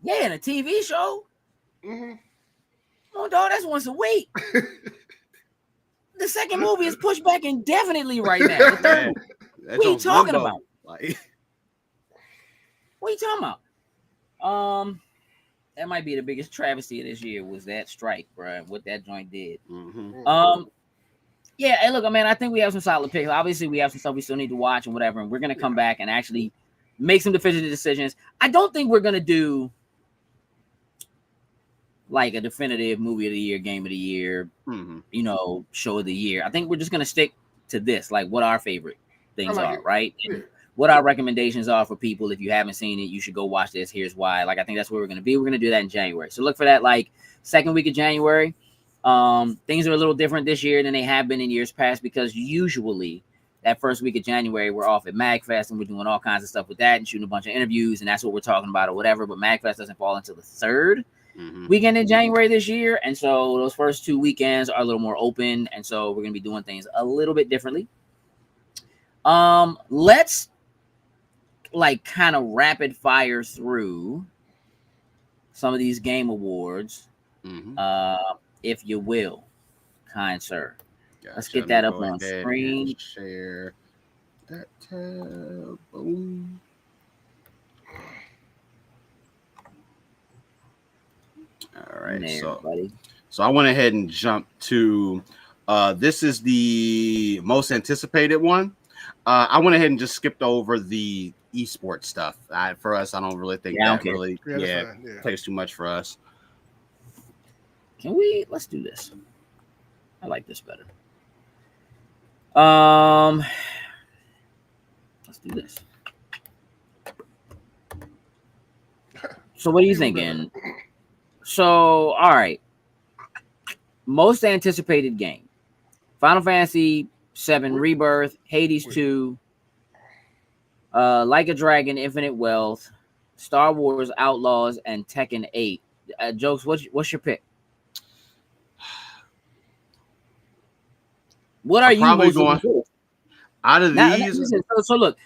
yeah, in a TV show. Mm-hmm. Oh, dog, that's once a week. The second movie is pushed back indefinitely right now. The third, what are you talking about? Like, what are you talking about? That might be the biggest travesty of this year was that strike, bro. What that joint did. Mm-hmm. Yeah, hey, look, man, I think we have some solid picks. Obviously, we have some stuff we still need to watch and whatever, and we're gonna come back and actually make some definitive decisions. I don't think we're gonna do like a definitive movie of the year, game of the year, show of the year. I think we're just gonna stick to this, like what our favorite things are, right? And what our recommendations are for people. If you haven't seen it, you should go watch this. Here's why. Like, I think that's where we're gonna be. We're gonna do that in January. So look for that, like second week of January. Things are a little different this year than they have been in years past, because usually that first week of January we're off at MagFest and we're doing all kinds of stuff with that and shooting a bunch of interviews, and that's what we're talking about or whatever. But MagFest doesn't fall until the third weekend in January this year, and so those first two weekends are a little more open, and so we're gonna be doing things a little bit differently. Let's like kind of rapid fire through some of these game awards, if you will, kind sir. Gotcha. Let's get that up on screen. Share that tab. Boom. All right, so I went ahead and jumped to this is the most anticipated one. I went ahead and just skipped over the esports stuff. For us, I don't really think that really plays too much for us. Let's do this. I like this better. Let's do this. So what are you thinking? So, all right. Most anticipated game. Final Fantasy 7 Rebirth, Hades 2, Like a Dragon, Infinite Wealth, Star Wars Outlaws, and Tekken 8. Jokes, what's your pick? What are you probably going out of these? So look,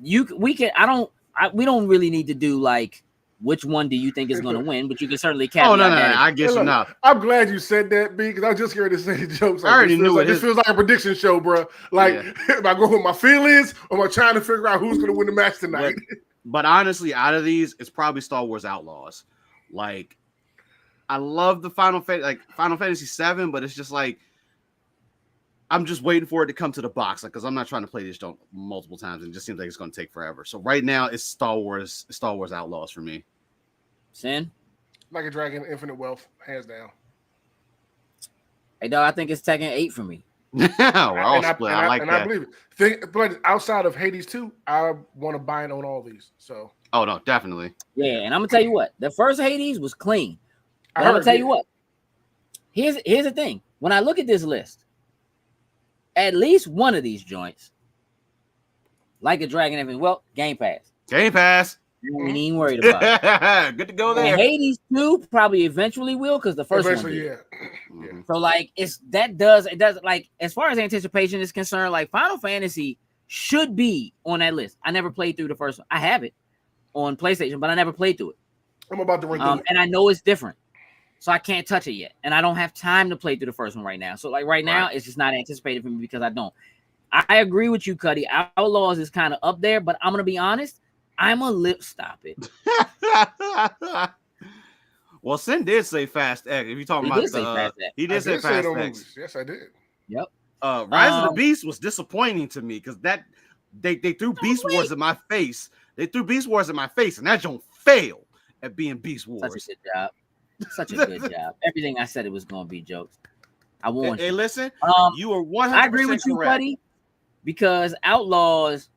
we don't really need to do like which one do you think is going to win, but you can certainly caveat. Oh no, I guess you're not. I'm glad you said that, B, because I was just here to say jokes. Like, I already knew it. This feels like a prediction show, bro. Like, am I going with my feelings, or am I trying to figure out who's going to win the match tonight? But honestly, out of these, it's probably Star Wars Outlaws. Like, I love the Final Fantasy 7, but it's just like I'm just waiting for it to come to the box, like, because I'm not trying to play this multiple times, and it just seems like it's going to take forever. So right now, it's Star Wars Outlaws for me. Sin? Like a Dragon, Infinite Wealth, hands down. Hey, dog, I think it's Tekken 8 for me. We're all split. I like that. I believe it. But outside of Hades 2, I want to buy it on all these. So. Oh no, definitely. Yeah, and I'm gonna tell you what, the first Hades was clean. But I'm gonna tell you what. Here's the thing. When I look at this list, at least one of these joints, like a Dragon, everything. Well, Game Pass. Game Pass. You ain't even worried about it. Good to go there. And Hades 2 probably eventually will because the first one did. Yeah. So like it does like as far as anticipation is concerned, like Final Fantasy should be on that list. I never played through the first one. I have it on PlayStation, but I never played through it. I'm about to run through it. And I know it's different. So I can't touch it yet. And I don't have time to play through the first one right now. So like right now, it's just not anticipated for me because I don't. I agree with you, Cuddy. Outlaws is kind of up there, but I'm gonna be honest. I'm a lip stop it. Well, Sin did say Fast X. If you're talking about Fast X. He did say Fast X. Yes, I did. Yep. Rise of the Beast was disappointing to me because that they threw Beast Wars in my face. They threw Beast Wars in my face, and that don't fail at being Beast Wars. Such a good job. Such a good job. Everything I said it was going to be jokes. I warned you. Hey, listen, you were 100% I agree with you, buddy, because Outlaws,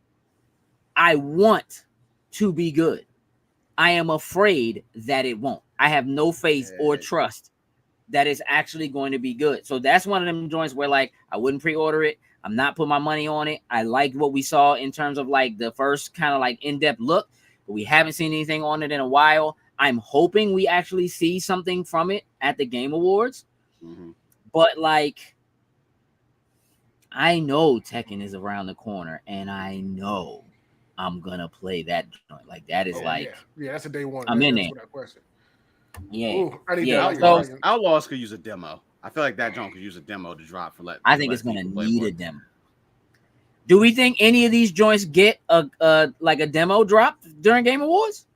I want to be good. I am afraid that it won't. I have no faith or trust that it's actually going to be good. So that's one of them joints where, like, I wouldn't pre-order it. I'm not putting my money on it. I liked what we saw in terms of, like, the first kind of, like, in-depth look, but we haven't seen anything on it in a while. I'm hoping we actually see something from it at the Game Awards. Mm-hmm. But, like, I know Tekken is around the corner, and I know I'm going to play that joint. Like, that is Yeah, that's a day one. I'm in there. Yeah. Ooh, I need Outlaws could use a demo. I feel like that joint could use a demo to drop for I think it's going to need a demo. Do we think any of these joints get a demo drop during Game Awards?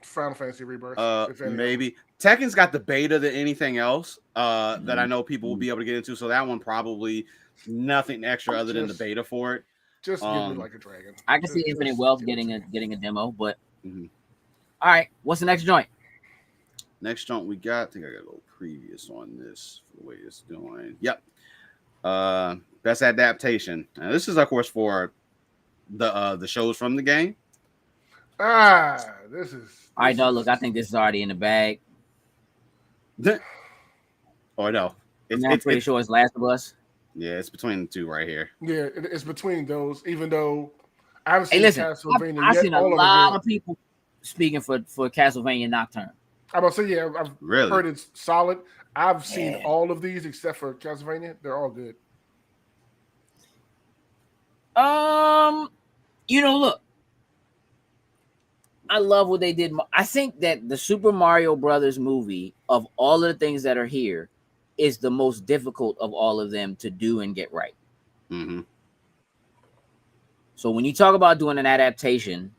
Final Fantasy Rebirth. Maybe. Tekken's got the beta than anything else that I know people will be able to get into. So that one probably nothing extra other than the beta for it. Just give me Like a Dragon. I can see Infinite Wealth getting a demo, but all right. What's the next joint? Next joint we got. I think I got a little previous on this for the way it's going. Yep. Best adaptation. Now, this is of course for the shows from the game. This is. All right, dog. Look, I think this is already in the bag. Oh no, I'm pretty sure it's Last of Us. Yeah, it's between the two right here. Yeah, it's between those. Even though I haven't seen Castlevania I've seen a lot of people speaking for Castlevania Nocturne. I'm about to say, I've heard it's solid. I've seen all of these except for Castlevania. They're all good. Look, I love what they did. I think that the Super Mario Brothers movie, of all of the things that are here, is the most difficult of all of them to do and get right. Mm-hmm. So when you talk about doing an adaptation,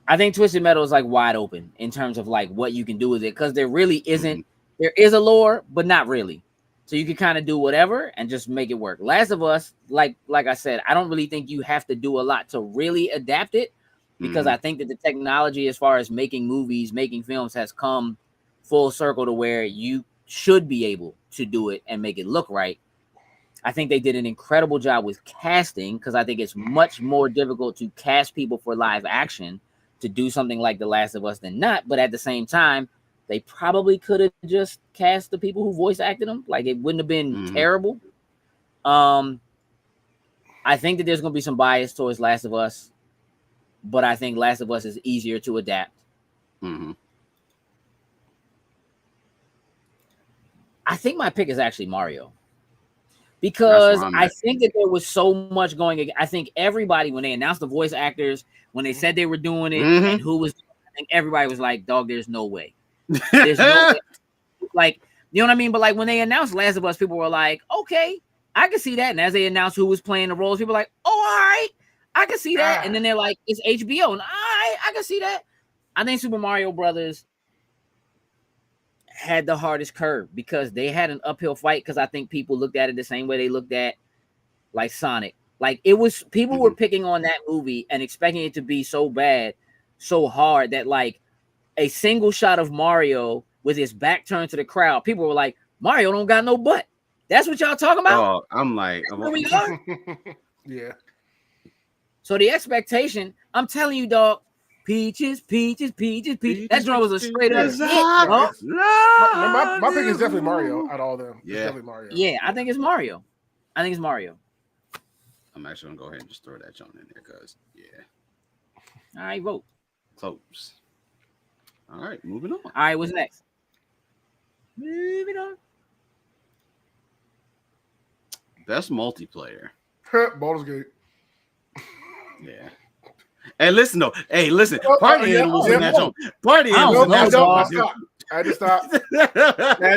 I think Twisted Metal is like wide open in terms of like what you can do with it, because there really isn't. There is a lore, but not really. So you can kind of do whatever and just make it work. Last of Us, like I said, I don't really think you have to do a lot to really adapt it, because I think that the technology as far as making movies, making films has come full circle to where you should be able to do it and make it look right. I think they did an incredible job with casting, because I think it's much more difficult to cast people for live action to do something like The Last of Us than not. But at the same time, they probably could have just cast the people who voice acted them. Like, it wouldn't have been terrible. I think that there's going to be some bias towards Last of Us, but I think Last of Us is easier to adapt. Mm-hmm. I think my pick is actually Mario, because I think that there was so much going. I think everybody, when they announced the voice actors, when they said they were doing it and who was, I think everybody was like, dog, there's no way. There's no way. Like, you know what I mean? But like when they announced Last of Us, people were like, okay, I can see that. And as they announced who was playing the roles, people were like, oh, all right, I can see that. And then they're like, it's HBO. And I can see that. I think Super Mario Brothers had the hardest curve, because they had an uphill fight, because I think people looked at it the same way they looked at like Sonic. Like, it was, people were picking on that movie and expecting it to be so bad, so hard, that like a single shot of Mario with his back turned to the crowd. People were like, Mario don't got no butt. That's what y'all talking about? Oh, I'm like, Yeah. So the expectation, I'm telling you, dog, peaches, peaches, peaches, peaches. That joint was a straight up hit. My pick is definitely Mario out of all of them. Yeah. It's definitely Mario. Yeah, I think it's Mario. I'm actually gonna go ahead and just throw that joint in there because All right, vote. Close. All right, moving on. All right, what's next? Moving on. Best multiplayer. Baldur's Gate. Yeah. Hey, listen though. Hey, listen. Party Animals in that joint. Party I Animals don't in that know, joint. I had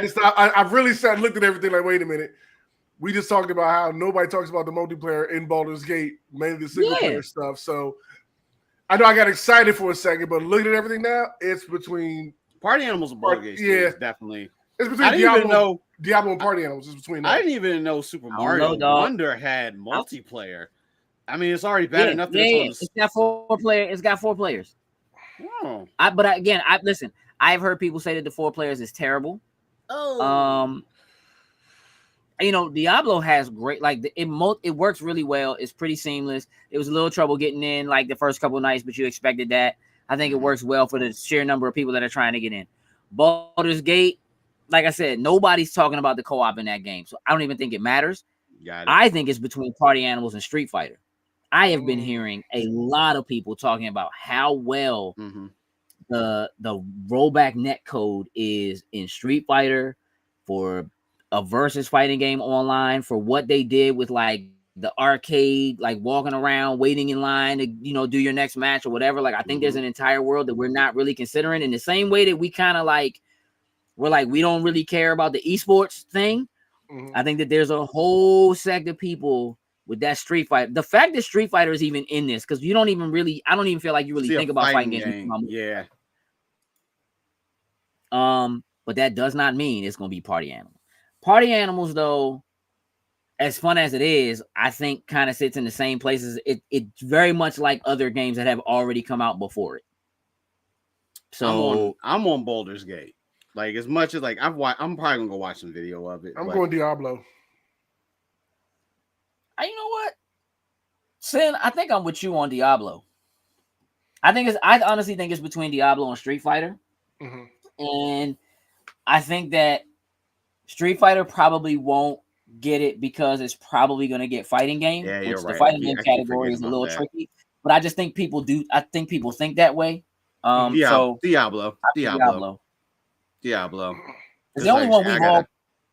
to stop. I really sat and looked at everything like, wait a minute. We just talked about how nobody talks about the multiplayer in Baldur's Gate, mainly the single player stuff. So I know I got excited for a second, but looking at everything now, it's between Party Animals and Baldur's Gate. Yeah, definitely. It's between Diablo and Party Animals. It's between them. I didn't even know Super Mario Wonder had multiplayer. I mean, it's already bad enough that it's got 4 players. It's got 4 players. Oh. Listen. I've heard people say that the 4 players is terrible. Oh. Diablo has great, like it works really well. It's pretty seamless. It was a little trouble getting in like the first couple of nights, but you expected that. I think it works well for the sheer number of people that are trying to get in. Baldur's Gate, like I said, nobody's talking about the co-op in that game, so I don't even think it matters. I think it's between Party Animals and Street Fighter. I have been hearing a lot of people talking about how well the rollback net code is in Street Fighter for a versus fighting game online, for what they did with like the arcade, like walking around waiting in line to do your next match or whatever. Like I think there's an entire world that we're not really considering, in the same way that we kind of like we don't really care about the esports thing. I think that there's a whole sect of people with that Street Fighter. The fact that Street Fighter is even in this, because I don't even feel like you really think about fighting games. Yeah. But that does not mean it's gonna be Party Animals. Party Animals, though, as fun as it is, I think kind of sits in the same places. It's very much like other games that have already come out before it. So I'm on Baldur's Gate. Like, as much as like I'm probably gonna go watch some video of it. I'm going Diablo. You know what, Sin? I think I'm with you on Diablo. I honestly think it's between Diablo and Street Fighter, and I think that Street Fighter probably won't get it because it's probably going to get fighting game, which the fighting game category is a little tricky. But I just think people do. I think people think that way. So Diablo. It's the only one we've all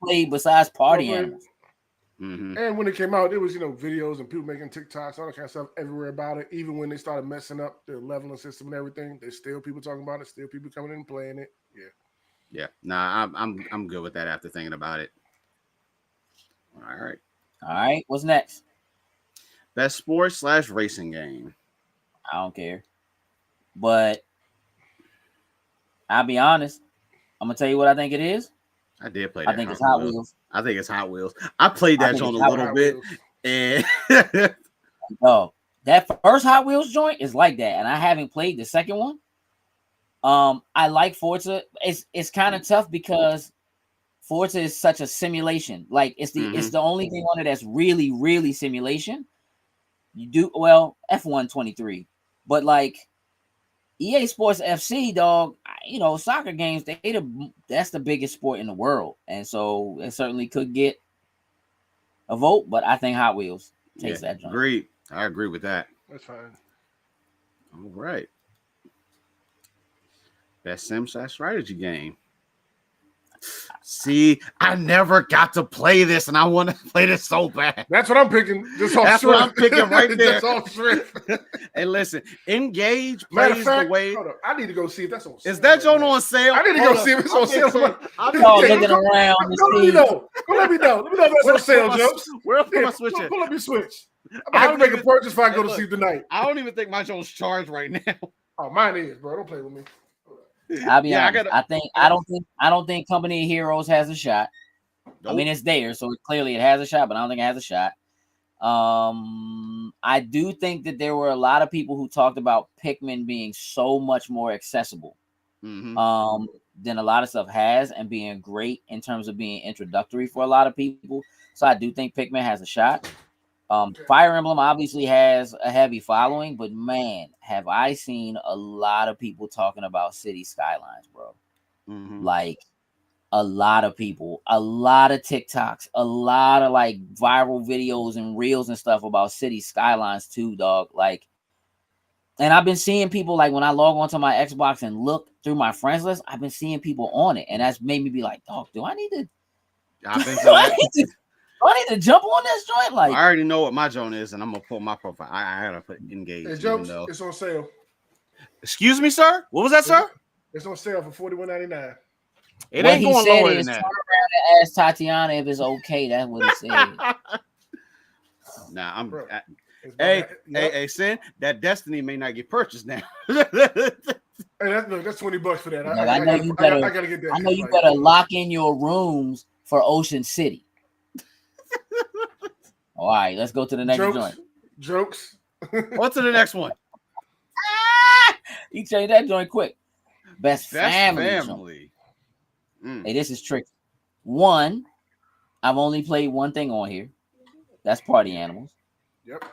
played besides Party Animals. And when it came out, there was videos and people making TikToks, all that kind of stuff everywhere about it. Even when they started messing up the leveling system and everything, there's still people talking about it. Still people coming in and playing it. Yeah. Nah, I'm good with that after thinking about it. All right. What's next? Best sports / racing game. I don't care, but I'll be honest. I'm gonna tell you what I think it is. I did play that. I think it's Hot Wheels. I think it's Hot Wheels. I played that joint a little bit, and that first Hot Wheels joint is like that, and I haven't played the second one. I like Forza. It's kind of tough because Forza is such a simulation. Like it's the only thing on it that's really, really simulation. You do well F1 23, but like EA Sports FC, dog. Soccer games. That's the biggest sport in the world, and so it certainly could get a vote. But I think Hot Wheels takes that joint. Agreed. I agree with that. That's fine. All right. Best sim / strategy game. See, I never got to play this, and I want to play this so bad. That's what I'm picking. That's what I'm picking right there. That's all Shrift. Hey, listen, Engage plays the way. Hold up. I need to go see if that's on sale. Is that joint on sale? I need to go see if it's on sale. I'm looking around. Let me know. Let me know if that's on sale, Jokes. Where am I switching? Pull up your Switch. I'm going to make a purchase if I go to see tonight. I don't even think my joint's charged right now. Oh, mine is, bro. Don't play with me. I'll be honest. I don't think Company of Heroes has a shot. Nope. I mean, it's there, so clearly it has a shot, but I don't think it has a shot. I do think that there were a lot of people who talked about Pikmin being so much more accessible than a lot of stuff has, and being great in terms of being introductory for a lot of people. So I do think Pikmin has a shot. Fire Emblem obviously has a heavy following, but man, have I seen a lot of people talking about City Skylines, bro. Like a lot of people, a lot of TikToks, a lot of like viral videos and reels and stuff about City Skylines too, dog. Like, and I've been seeing people, like when I log onto my Xbox and look through my friends list, I've been seeing people on it, and that's made me be like, dog, do I need to jump on this joint? Like, I already know what my joint is, and I'm gonna pull my profile. I gotta put engage. Hey, jokes, it's on sale. Excuse me, sir. What was that, sir? It's on sale for $41.99. It ain't going lower than that. Turn around and ask Tatiana if it's okay. That's what he said. Nah, I'm. Hey, Sin, that Destiny may not get purchased now. Hey, that's $20 for that. I know you better. I gotta get that. I know you better lock in your rooms for Ocean City. All right, let's go to the next joint. Jokes. What's to the next one? You change that joint quick. Best family. Hey, this is tricky. One, I've only played one thing on here. That's Party Animals. Yep.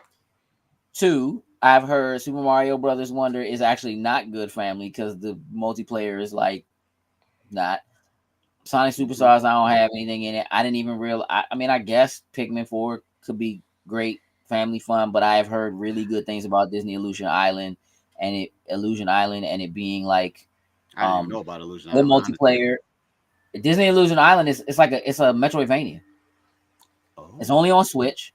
Two, I've heard Super Mario Brothers Wonder is actually not good family because the multiplayer is like not. Sonic Superstars, I don't have anything in it. I didn't even realize. I mean, I guess Pikmin 4 could be great family fun, but I have heard really good things about Disney Illusion Island and it being like I didn't know about Illusion the Island. multiplayer. Disney Illusion Island is it's a Metroidvania. Oh. It's only on Switch.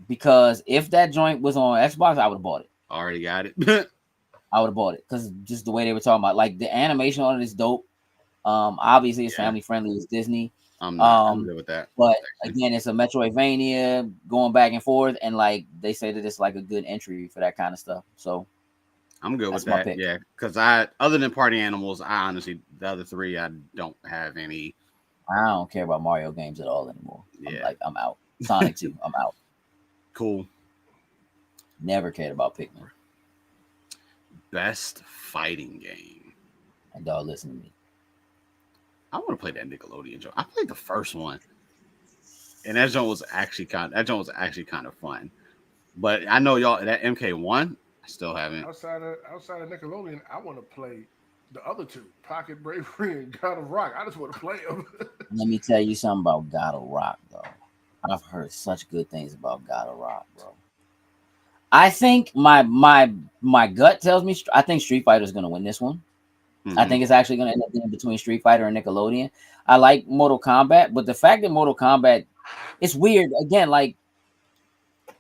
Because if that joint was on Xbox, I would have bought it. Already got it. I would have bought it because just the way they were talking about, like the animation on it is dope. Obviously it's family friendly. It's Disney. I'm good with that. But again, it's a Metroidvania going back and forth, and like they say that it's like a good entry for that kind of stuff. So I'm good with that. Yeah, because other than Party Animals, I honestly the other three I don't have any. I don't care about Mario games at all anymore. Yeah, I'm out. Sonic 2, I'm out. Cool. Never cared about Pikmin. Best fighting game. And dog, listen to me. I want to play that Nickelodeon joint. I played the first one, and that joint was actually kind of fun. But I know y'all that MK1. I still haven't. Outside of Nickelodeon, I want to play the other two, Pocket Bravery and God of Rock. I just want to play them. Let me tell you something about God of Rock, though. I've heard such good things about God of Rock, bro. I think my gut tells me I think Street Fighter is going to win this one. Mm-hmm. I think it's actually going to end up being between Street Fighter and Nickelodeon. I like Mortal Kombat, but the fact that Mortal Kombat, it's weird. Again, like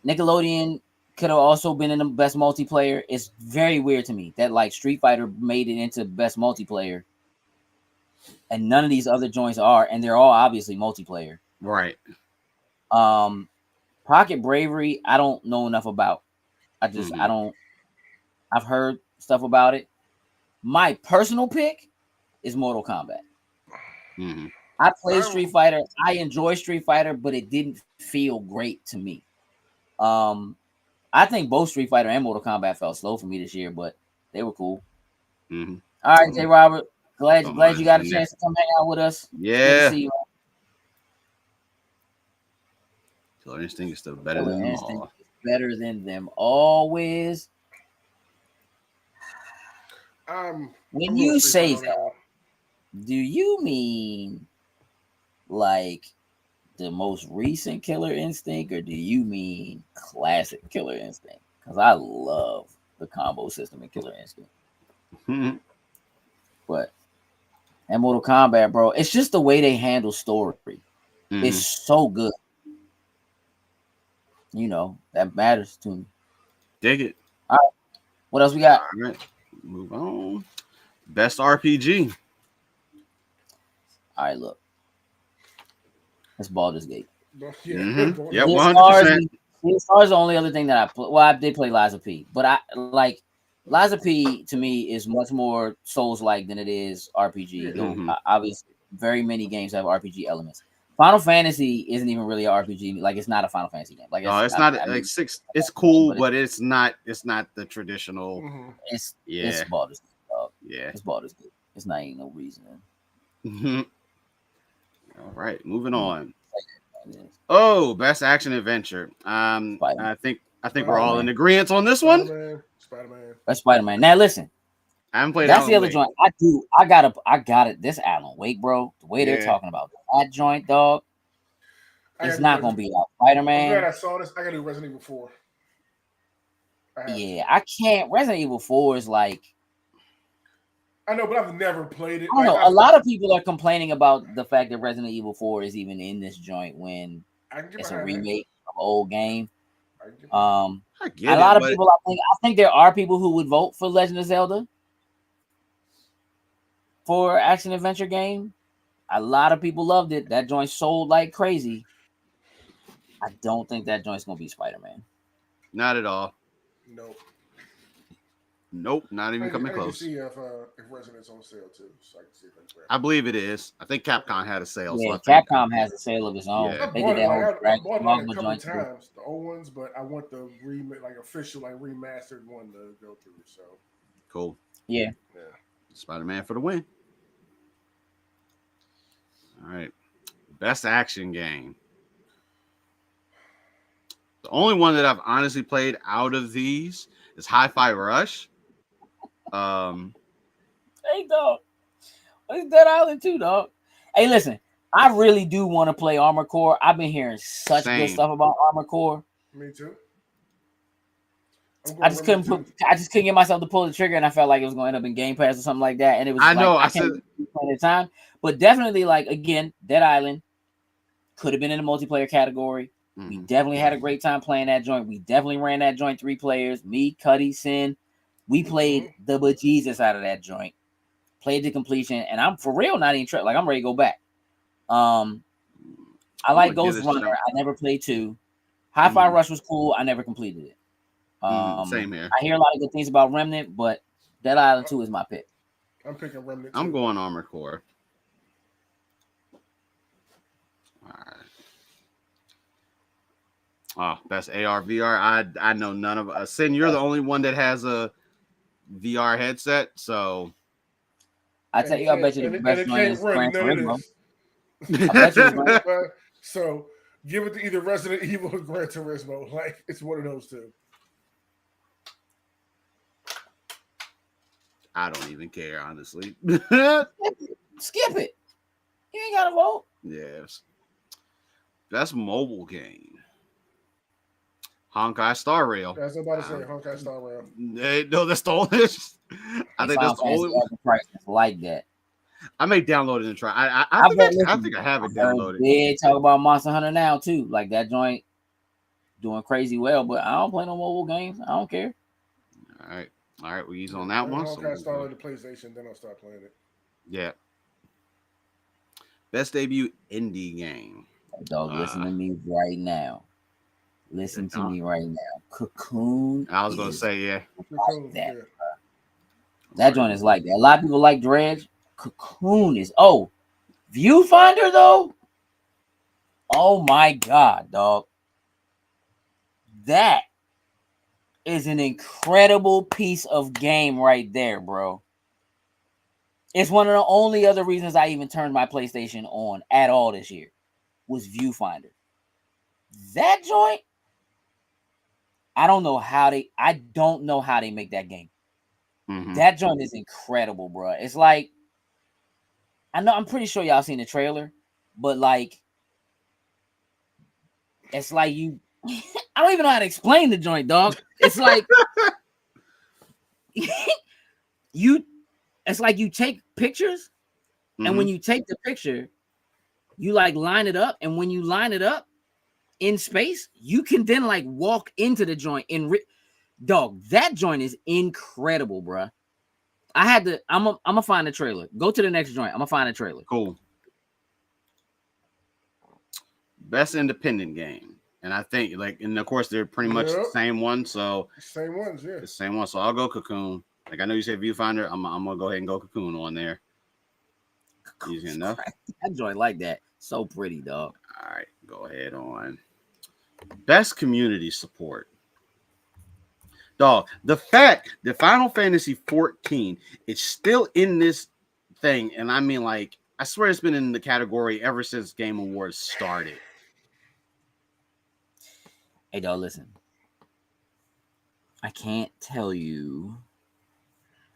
Nickelodeon could have also been in the best multiplayer. It's very weird to me that like Street Fighter made it into best multiplayer, and none of these other joints are, and they're all obviously multiplayer. Right. Pocket Bravery, I don't know enough about. I've heard stuff about it. My personal pick is Mortal Kombat. Mm-hmm. I play Street Fighter. I enjoy Street Fighter, but it didn't feel great to me. I think both Street Fighter and Mortal Kombat felt slow for me this year, but they were cool. Mm-hmm. All right, J. Robert. Glad you got a chance to come hang out with us. Yeah. Good to see you. Killer Instinct is still better than them all. Better than them always. When you say that, do you mean like the most recent Killer Instinct, or do you mean classic Killer Instinct? Because I love the combo system in Killer Instinct. Mm-hmm. But and Mortal Kombat, bro, it's just the way they handle story. Mm-hmm. It's so good. You know, that matters to me. Dig it. All right. What else we got? All right. Move on. Best RPG. All right, look. It's Baldur's Gate. Yeah, mm-hmm. Yeah, 100%. Stars is the only other thing that I play. Well, I did play Lies of P, but I like Lies of P to me is much more Souls-like than it is RPG. Mm-hmm. Obviously, very many games have RPG elements. Final Fantasy isn't even really an RPG. Like, it's not a Final Fantasy game. Like, it's not like six. It's cool, but it's not. It's not the traditional. Mm-hmm. It's Baldur's Gate. Yeah. This ball is good. It's not ain't no reason. All right, moving on. Oh, best action adventure. I think we're all in agreement on this one. Spider-Man. That's Spider-Man. Now listen, I haven't played. That's Alan the other Wake. joint. I got it. This Alan Wake, bro. The way they're talking about that joint, dog. It's not gonna be like Spider-Man. I'm glad I saw this. I gotta do Resident Evil 4. I can't. Resident Evil 4 is like. I know, but I've never played it. I don't know. A lot of people are complaining about the fact that Resident Evil 4 is even in this joint when it's a remake of an old game. A lot of people, I think there are people who would vote for Legend of Zelda for action adventure game. A lot of people loved it. That joint sold like crazy. I don't think that joint's gonna be Spider-Man. Not at all. Nope, not even coming close. See if Resident's on sale too, so I can see if I believe it is. I think Capcom had a sale. Yeah, so Capcom has a sale of its own. Yeah. They did that whole I bought it a couple joint times, the old ones, but I want the official, remastered one to go through. So cool. Yeah. Spider-Man for the win. All right, best action game. The only one that I've honestly played out of these is Hi-Fi Rush. Hey, dog. It's Dead Island too, dog. Hey, listen. I really do want to play Armored Core. I've been hearing such good stuff about Armored Core. Me too. I just couldn't get myself to pull the trigger, and I felt like it was going to end up in Game Pass or something like that. And it was I can't play the time, but definitely again, Dead Island could have been in the multiplayer category. Mm-hmm. We definitely had a great time playing that joint. We definitely ran that joint 3 players. Me, Cuddy, Sin. We played the bejesus out of that joint. Played to completion, and I'm for real not even I'm ready to go back. I like Ghost Runner. I never played 2. Hi-Fi Rush was cool. I never completed it. Same here. I hear a lot of good things about Remnant, but Dead Island 2 is my pick. I'm picking Remnant. I'm going Armored Core. All right. Oh, best AR VR. I know none of us. Sin, you're the only one that has a VR headset, so I tell you, I bet you the best one is Gran Turismo. I bet you so give it to either Resident Evil or Gran Turismo. It's one of those two. I don't even care, honestly. Skip it. You ain't got to vote. Yes. Best mobile game. Honkai Star Rail. That's what I was about to say. Honkai Star Rail. No, that's the only. I think that's the only one like that. I may download it and try. I think I have it downloaded. They talk about Monster Hunter now too. Like that joint doing crazy well, but I don't play no mobile games. I don't care. All right, we'll use on that one. Honkai Star on the PlayStation, then I'll start playing it. Yeah. Best debut indie game. Dog, listen to me right now. Listen to me right now. Cocoon. I was gonna say, yeah. Like that, that joint is like that. A lot of people like Dredge. Cocoon is Viewfinder though. Oh my god, dog. That is an incredible piece of game right there, bro. It's one of the only other reasons I even turned my PlayStation on at all this year was Viewfinder. That joint, I don't know how they make that game. Mm-hmm. That joint is incredible, bro. It's like, I'm pretty sure y'all seen the trailer, but it's like you, I don't even know how to explain the joint, dog. It's like, it's like you take pictures, and when you take the picture, you line it up, and when you line it up in space, you can then walk into the joint dog. That joint is incredible, bruh. I'm gonna find the trailer. Go to the next joint. I'm gonna find the trailer. Cool. Best independent game, and I think and of course they're pretty much the same one. So same ones, yeah. The same one. So I'll go Cocoon. I know you said Viewfinder. I'm gonna go ahead and go Cocoon on there. Easy enough. That joint like that. So pretty, dog. All right, go ahead on. Best community support. Dog, the fact that Final Fantasy 14 is still in this thing, and I mean, like, I swear it's been in the category ever since Game Awards started. Hey, dog, listen. I can't tell you.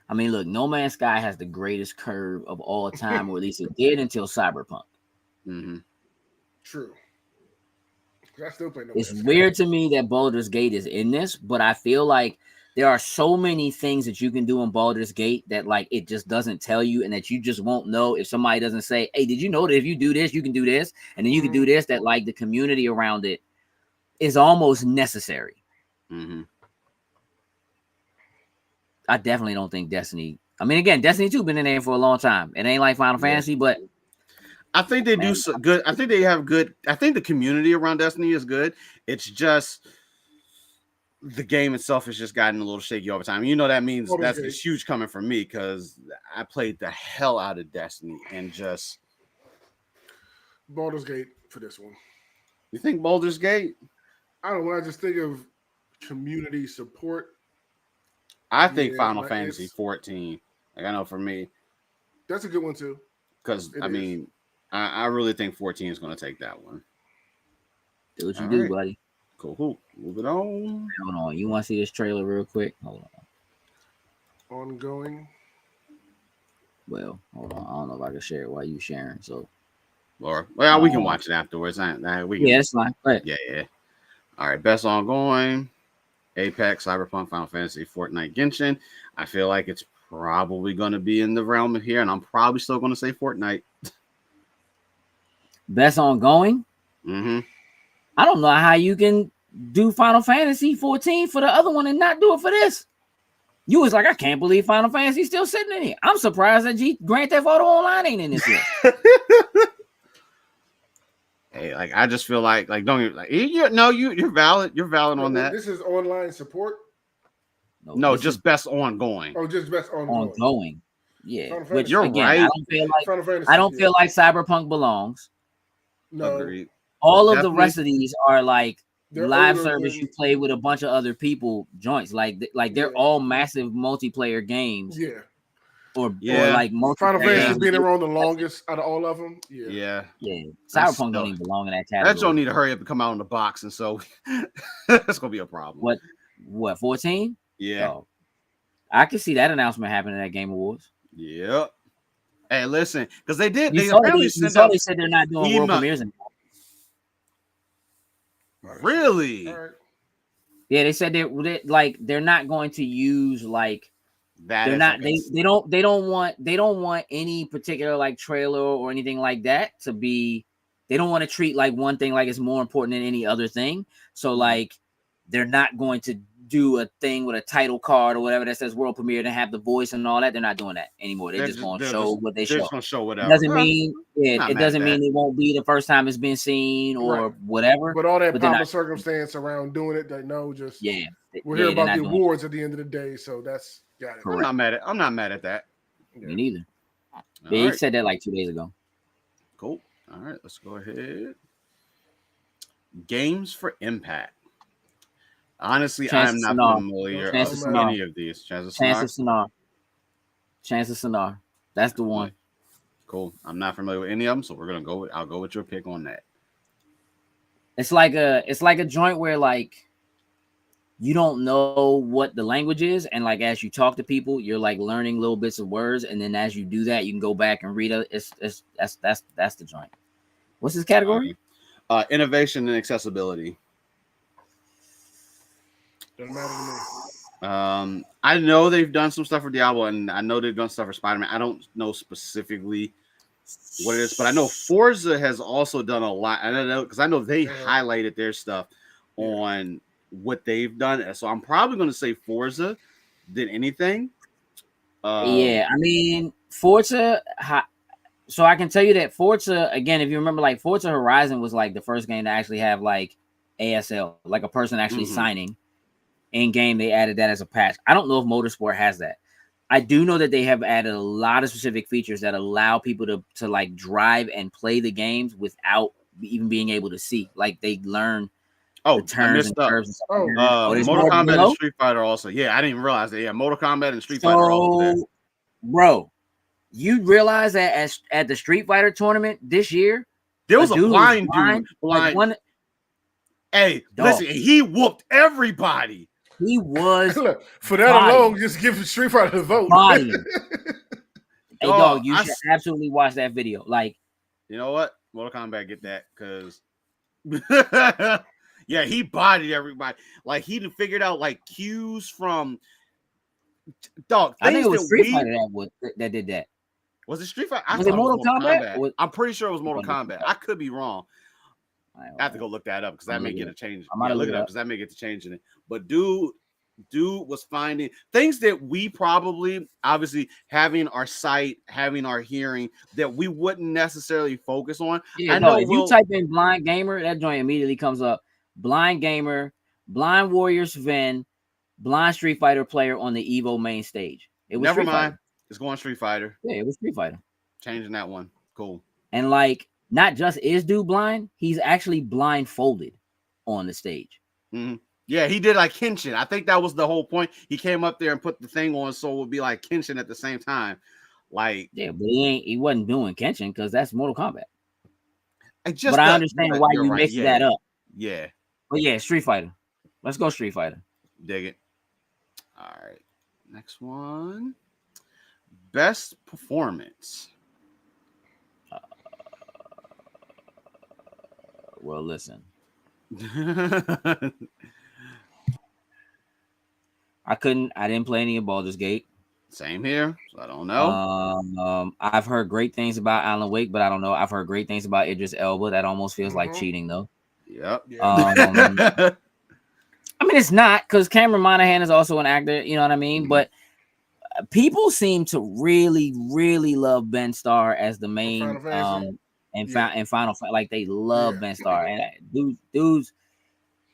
I mean, look, No Man's Sky has the greatest curve of all time, or at least it did until Cyberpunk. Mm-hmm. True. I still play No It's Man's Sky. weird to me that Baldur's Gate is in this, but I feel like there are so many things that you can do in Baldur's Gate that like it just doesn't tell you, and that you just won't know if somebody doesn't say, "Hey, did you know that if you do this, you can do this, and then you can do this?" That like the community around it is almost necessary. Mm-hmm. I definitely don't think Destiny. I mean, again, Destiny 2 been in there for a long time. It ain't like Final Fantasy, but I think they do so good. I think they have good. I think the community around Destiny is good. It's just the game itself has just gotten a little shaky over time. You know that means it's huge coming from me because I played the hell out of Destiny and just Baldur's Gate for this one. You think Baldur's Gate? I don't know. I just think of community support. I think Final Fantasy 14. Like I know for me, that's a good one too. Because I mean, I really think 14 is going to take that one. Do what you do, buddy. Cool. Moving on. Hold on. You want to see this trailer real quick? Hold on. Ongoing. Well, hold on. I don't know if I can share it while you sharing. So, or we can watch it afterwards. We can, yeah, it's fine. Yeah. All right. Best ongoing: Apex, Cyberpunk, Final Fantasy, Fortnite, Genshin. I feel like it's probably going to be in the realm of here, and I'm probably still going to say Fortnite. Best ongoing. Mm-hmm. I don't know how you can do Final Fantasy 14 for the other one and not do it for this. You was like, I can't believe Final Fantasy still sitting in here. I'm surprised that Grand Theft Auto Online ain't in this yet. Hey, like I just feel like don't you like you're valid. You're valid on that. This is online support. No, just best ongoing. Oh, just best ongoing. Ongoing. Yeah. Which you're again, right. I don't feel like Cyberpunk belongs. No. Agreed. All of the rest of these are like live older service you play with a bunch of other people joints. Like they're all massive multiplayer games. Yeah. Or like Final Fantasy being around the longest out of all of them. Yeah. Cyberpunk don't even belong in that category. That don't need to hurry up and come out in the box, and so that's gonna be a problem. What 14? Yeah. Oh, I can see that announcement happening at Game Awards. Yep. Hey, listen, because they did. They said they're not doing world premieres anymore. Really? Right. Yeah, they said they're not going to use like that. They're not. They don't want any particular like trailer or anything like that to be. They don't want to treat like one thing like it's more important than any other thing. So like they're not going to do a thing with a title card or whatever that says world premiere and have the voice and all that. They're not doing that anymore. They're just going to show what they show. They're just going to show whatever. It doesn't mean it doesn't mean it won't be the first time it's been seen or whatever. But all that proper circumstance around doing it, they know just we're here about the awards at the end of the day. So that's got it. I'm not mad at that. Me neither. He said that like 2 days ago. Cool. All right, let's go ahead. Games for Impact. Honestly, I'm not familiar with any of these. Chance of Sonar. That's the one. Cool. I'm not familiar with any of them, so we're gonna go. I'll go with your pick on that. It's like a joint where like you don't know what the language is, and like as you talk to people, you're like learning little bits of words, and then as you do that, you can go back and read it. That's the joint. What's this category? Innovation and accessibility. Doesn't matter to me. I know they've done some stuff for Diablo, and I know they've done stuff for Spider-Man. I don't know specifically what it is, but I know Forza has also done a lot. I don't know because I know they highlighted their stuff on what they've done. So I'm probably going to say Forza did anything. Yeah, I mean Forza. So I can tell you that Forza, again, if you remember, like Forza Horizon was like the first game to actually have like ASL, like a person actually signing. In game, they added that as a patch. I don't know if Motorsport has that. I do know that they have added a lot of specific features that allow people to like drive and play the games without even being able to see. Like they learn Oh, the turns and curves and stuff. Oh, Mortal Kombat below? and Street Fighter also. Yeah, I didn't realize that. Yeah, Mortal Kombat and Street Fighter are also there. So, bro, you realize that at the Street Fighter tournament this year, There was a blind dude. dude. Blind. Hey, listen, he whooped everybody. He was for that alone, just give Street Fighter the vote. Hey, dog, you should absolutely watch that video. Like, you know what? Mortal Kombat, get that because, yeah, he bodied everybody. Like he figured out like cues from dog. I think it was Street Fighter that did that. Was it Street Fighter? Was it Mortal Kombat? I'm pretty sure it was Mortal Kombat. I could be wrong. I have to go look that up because that may get a change. I might look it up because that may get to changing it. But dude was finding things that we probably, obviously, having our sight, having our hearing, that we wouldn't necessarily focus on. Yeah, I know if you type in blind gamer, that joint immediately comes up. Blind gamer, blind warriors Sven, blind Street Fighter player on the Evo main stage. It was never mind. It's going Street Fighter. Yeah, it was Street Fighter. Changing that one. Cool. And like, not just is dude blind, he's actually blindfolded on the stage. Mm-hmm. Yeah, he did like Kenshin. I think that was the whole point. He came up there and put the thing on so it would be like Kenshin at the same time. Like, yeah, but he wasn't doing Kenshin because that's Mortal Kombat. I understand why you mixed that up. Yeah. But yeah, Street Fighter. Let's go Street Fighter. Dig it. All right. Next one. Best performance. Well, listen. I didn't play any of Baldur's Gate. Same here. So I don't know. I've heard great things about Alan Wake, but I don't know. I've heard great things about Idris Elba. That almost feels like cheating, though. Yep. I mean, it's not, because Cameron Monaghan is also an actor, you know what I mean? But people seem to really, really love Ben Starr as the main in Final Fantasy. Like, they love Ben Starr. And dudes,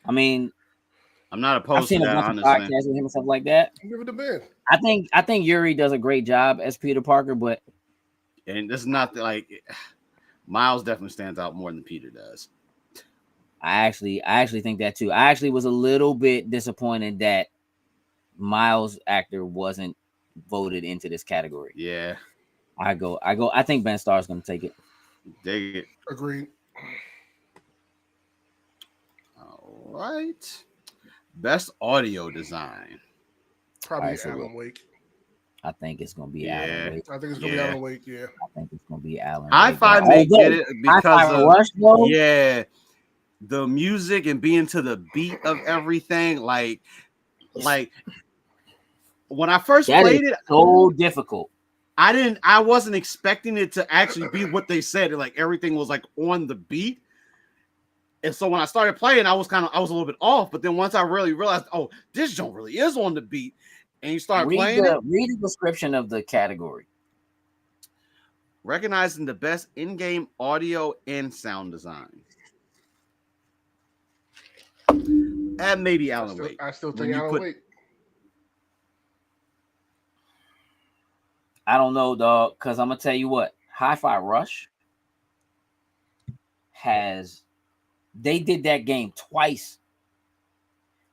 I mean, I'm not opposed I've seen to that, a bunch of honestly. podcasts with him and stuff like that. Give it to Ben. I think Yuri does a great job as Peter Parker, but and this is not like Miles definitely stands out more than Peter does. I actually think that too. I actually was a little bit disappointed that Miles' actor wasn't voted into this category. Yeah. I think Ben Starr is going to take it. Dig it. Agreed. All right. Best audio design. Probably Alan Wake. I think it's going to be Alan Wake. I think it's going to be Alan Wake, yeah. I think it's going to be Alan Wake. I find they get it because of Rush, though? Yeah. The music and being to the beat of everything, like when I first played it, so difficult. I wasn't expecting it to actually be what they said. Like everything was like on the beat, and so when I started playing, I was a little bit off. But then once I really realized, oh, this joint really is on the beat, and you start playing it. Read the description of the category. Recognizing the best in-game audio and sound design. And maybe Alan Wake. I still think Alan Wake. I don't know, dog, because I'm going to tell you what. Hi-Fi Rush they did that game twice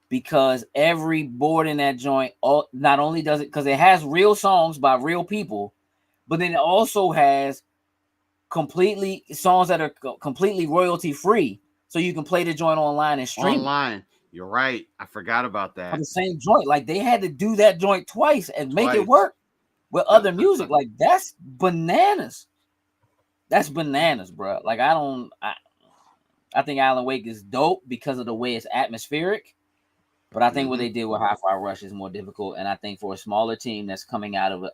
because every board in that joint, not only does it, because it has real songs by real people, but then it also has songs that are completely royalty-free. So you can play the joint online and stream. Online. You're right. I forgot about that. On the same joint. Like, they had to do that joint twice and make it work with other music. Like, that's bananas. That's bananas, bro. Like, I think Alan Wake is dope because of the way it's atmospheric. But I think what they did with Hi-Fi Rush is more difficult. And I think for a smaller team that's coming out of it,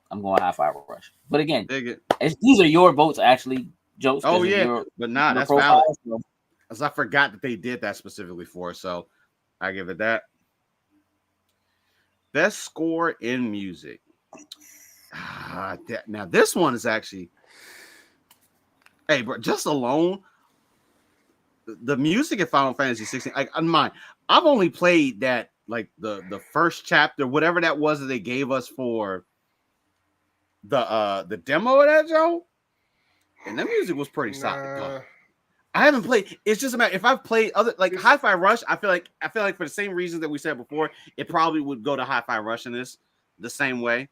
I'm going Hi-Fi Rush. But again, these are your votes, actually. Jokes. Oh yeah, but that's valid. Because I forgot that they did that specifically for us, so I give it that. Best score in music. Now this one is actually, hey, bro, just alone the music in Final Fantasy 16. Like, on mine, I've only played that like the first chapter, whatever that was that they gave us for the demo of that, Joe. And that music was pretty solid. I haven't played. It's just a matter if I've played other like Hi-Fi Rush. I feel like for the same reasons that we said before, it probably would go to Hi-Fi Rush in this the same way.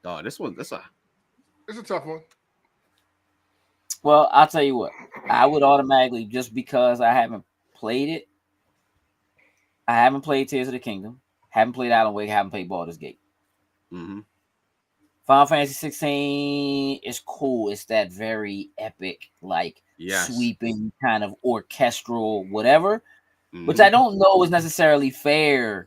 Oh, it's a tough one. Well, I'll tell you what. I would automatically, just because I haven't played it. I haven't played Tears of the Kingdom. Haven't played Alan Wake. Haven't played Baldur's Gate. Mm-hmm. Final Fantasy 16 is cool. It's that very epic, like sweeping kind of orchestral whatever, which I don't know is necessarily fair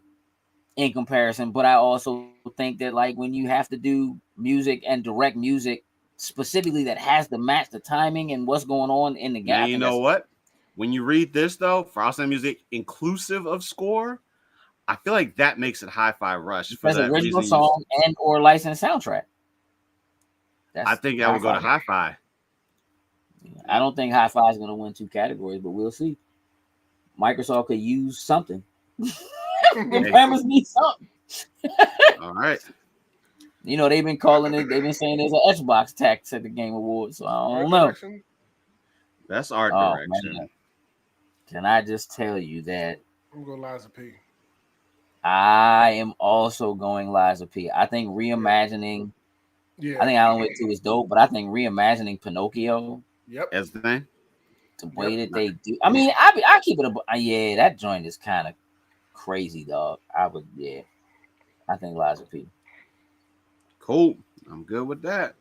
in comparison. But I also think that like when you have to do music and direct music specifically that has to match the timing and what's going on in the game. Now, you know what? When you read this though, for Outstanding Music inclusive of score, I feel like that makes it Hi-Fi Rush for the original song and or licensed soundtrack. I think that would go to Hi-Fi. I don't think Hi-Fi is going to win 2 categories, but we'll see. Microsoft could use something. The premise needs something. All right. You know, they've been calling it. They've been saying there's an Xbox tax at the Game Awards, so I don't know. That's art direction. Man. Can I just tell you that I'm going Liza P. I am also going Liza P. I think reimagining. Yeah. I think Alan Wake 2 is dope, but I think reimagining Pinocchio. Yep. As the thing. The way that they do. I mean, I keep it. Yeah, that joint is kind of crazy, dog. I think Liza P. Cool. I'm good with that.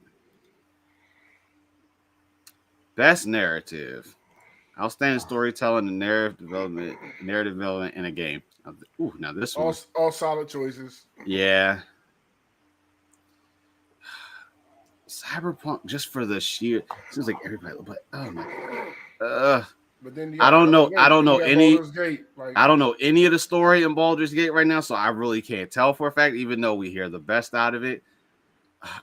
Best narrative. Outstanding storytelling and narrative development in a game. Now this one. All solid choices. Yeah. Cyberpunk, just for the sheer, seems like everybody, but oh my god. But then I don't know any. I don't know any of the story in Baldur's Gate right now, so I really can't tell for a fact. Even though we hear the best out of it,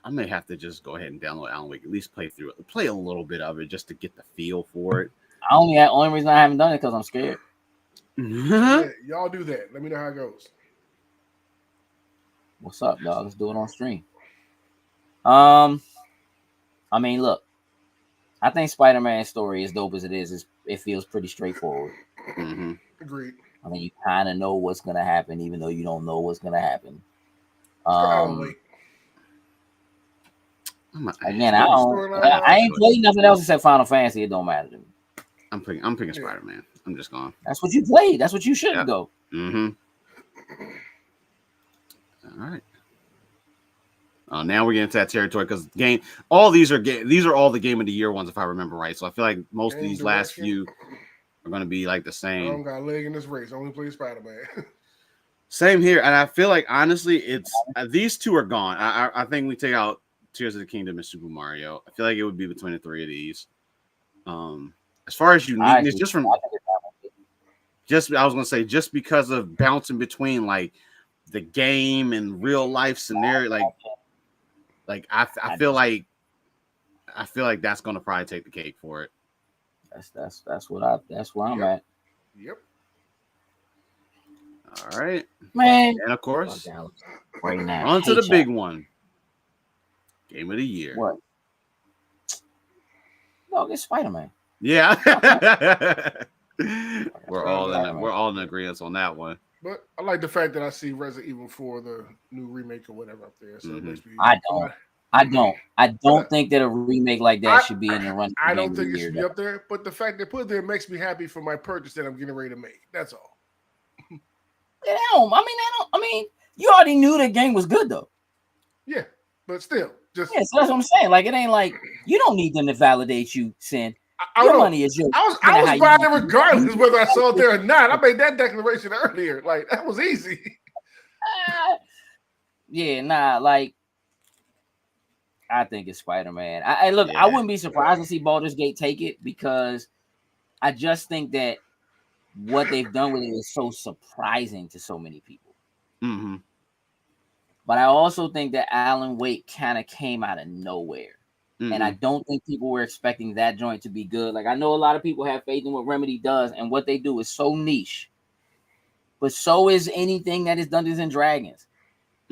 I may have to just go ahead and download Alan Wake, at least play through it, play a little bit of it just to get the feel for it. Only reason I haven't done it because I'm scared. Yeah, y'all do that. Let me know how it goes. What's up, dog? Let's do it on stream. I mean, look, I think Spider-Man's story, as dope as it is, it feels pretty straightforward. Mm-hmm. Agreed. I mean, you kind of know what's gonna happen, even though you don't know what's gonna happen. Again, I ain't played nothing else except Final Fantasy. It don't matter to me. I'm picking Spider-Man. I'm just going. That's what you played. That's what you should go. Mm-hmm. All right. Now we're getting into that territory because these are all the game of the year ones if I remember right. So I feel like most of these last few are going to be like the same. I don't got a leg in this race. I only play Spider-Man. Same here, and I feel like honestly, it's these two are gone. I think we take out Tears of the Kingdom and Super Mario. I feel like it would be between the 3 of these. As far as uniqueness, I was gonna say just because of bouncing between like the game and real life scenario, like I feel like that's gonna probably take the cake for it. That's where I'm at. Yep. All right, man. And of course, right now, on to the big one. Game of the year. What? No, it's Spider-Man. Yeah. We're all in agreement on that one. But I like the fact that I see Resident Evil 4, the new remake or whatever up there. So it makes me, I don't think that a remake like that should be in the run. I don't think it should be up there, but the fact they put it there makes me happy for my purchase that I'm getting ready to make. That's all. I mean, you already knew the game was good though. Yeah, but still, so that's what I'm saying. Like, it ain't like you don't need them to validate you, Sin. Your money is yours. I was buying it regardless whether I saw it there or not. I made that declaration earlier. Like, that was easy. Like, I think it's Spider-Man. I wouldn't be surprised to see Baldur's Gate take it because I just think that what they've done with it is so surprising to so many people. Mm-hmm. But I also think that Alan Wake kind of came out of nowhere. Mm-hmm. And I don't think people were expecting that joint to be good. Like, I know a lot of people have faith in what Remedy does, and what they do is so niche. But so is anything that is Dungeons and Dragons.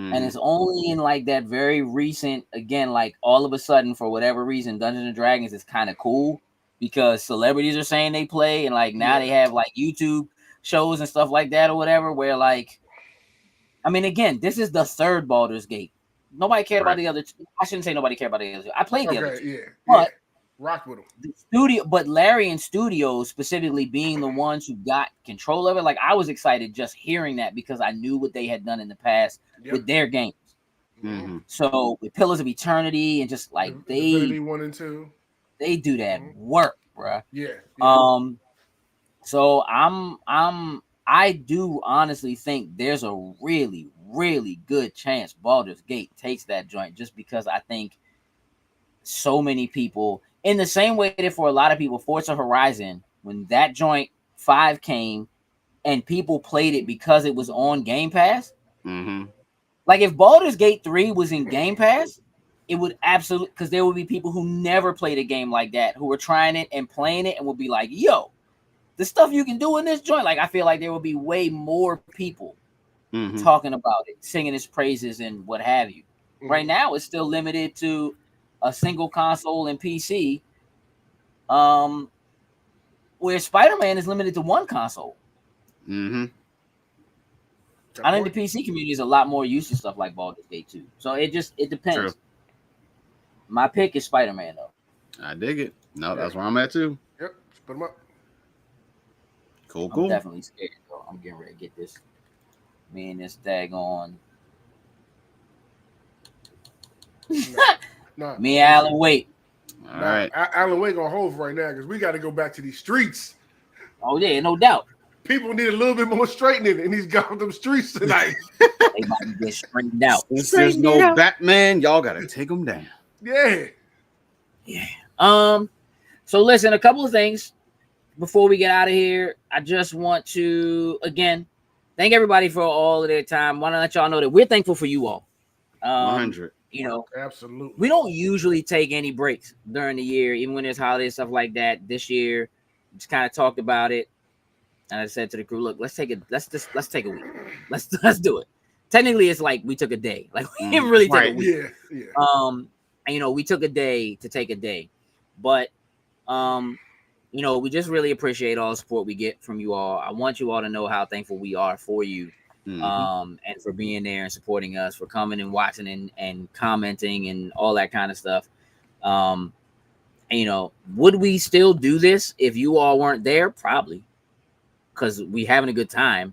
And it's only in like that very recent, again, like all of a sudden, for whatever reason, Dungeons and Dragons is kind of cool because celebrities are saying they play, and like now they have like YouTube shows and stuff like that or whatever, where like, I mean, again, this is the third Baldur's Gate. Nobody cared about the other two. I shouldn't say nobody cared about the other two. I played the other two. But rock with them. The studio, but Larian Studios specifically being the ones who got control of it, like I was excited just hearing that because I knew what they had done in the past with their games. So with Pillars of Eternity and just like Divinity 1 and 2, they do that work, bruh. Yeah. So I do honestly think there's a really, really good chance Baldur's Gate takes that joint just because I think so many people, in the same way that for a lot of people, Forza Horizon, when that joint 5 came and people played it because it was on Game Pass, like if Baldur's Gate 3 was in Game Pass, it would absolutely, because there would be people who never played a game like that who were trying it and playing it and would be like, yo, the stuff you can do in this joint, like I feel like there will be way more people talking about it, singing its praises and what have you. Right now, it's still limited to a single console and PC, where Spider-Man is limited to one console. I think the PC community is a lot more used to stuff like Baldur's Gate 2. So it depends. True. My pick is Spider-Man though. I dig it. No, that's where I'm at too. Yep, put them up. Cool. I'm definitely scared though. I'm getting ready to get this. Me and this daggone. No. Me and Alan Wake. All right. Alan Wake on hold right now because we got to go back to these streets. Oh yeah, no doubt. People need a little bit more straightening in these goddamn streets tonight. They might get straightened out. Since there's no Batman, y'all gotta take them down. Yeah. So listen, a couple of things before we get out of here. I just want to again thank everybody for all of their time. I want to let y'all know that we're thankful for you all. 100. You know, absolutely. We don't usually take any breaks during the year, even when there's holidays, stuff like that. This year, just kind of talked about it. And I said to the crew, look, let's take a week. Let's do it. Technically, it's like we took a day. Like we didn't really take a week. Yeah. And, you know, we took a day to take a day. But you know, we just really appreciate all the support we get from you all. I want you all to know how thankful we are for you. And for being there and supporting us, for coming and watching and commenting and all that kind of stuff. And, you know, would we still do this if you all weren't there? Probably, because we having a good time,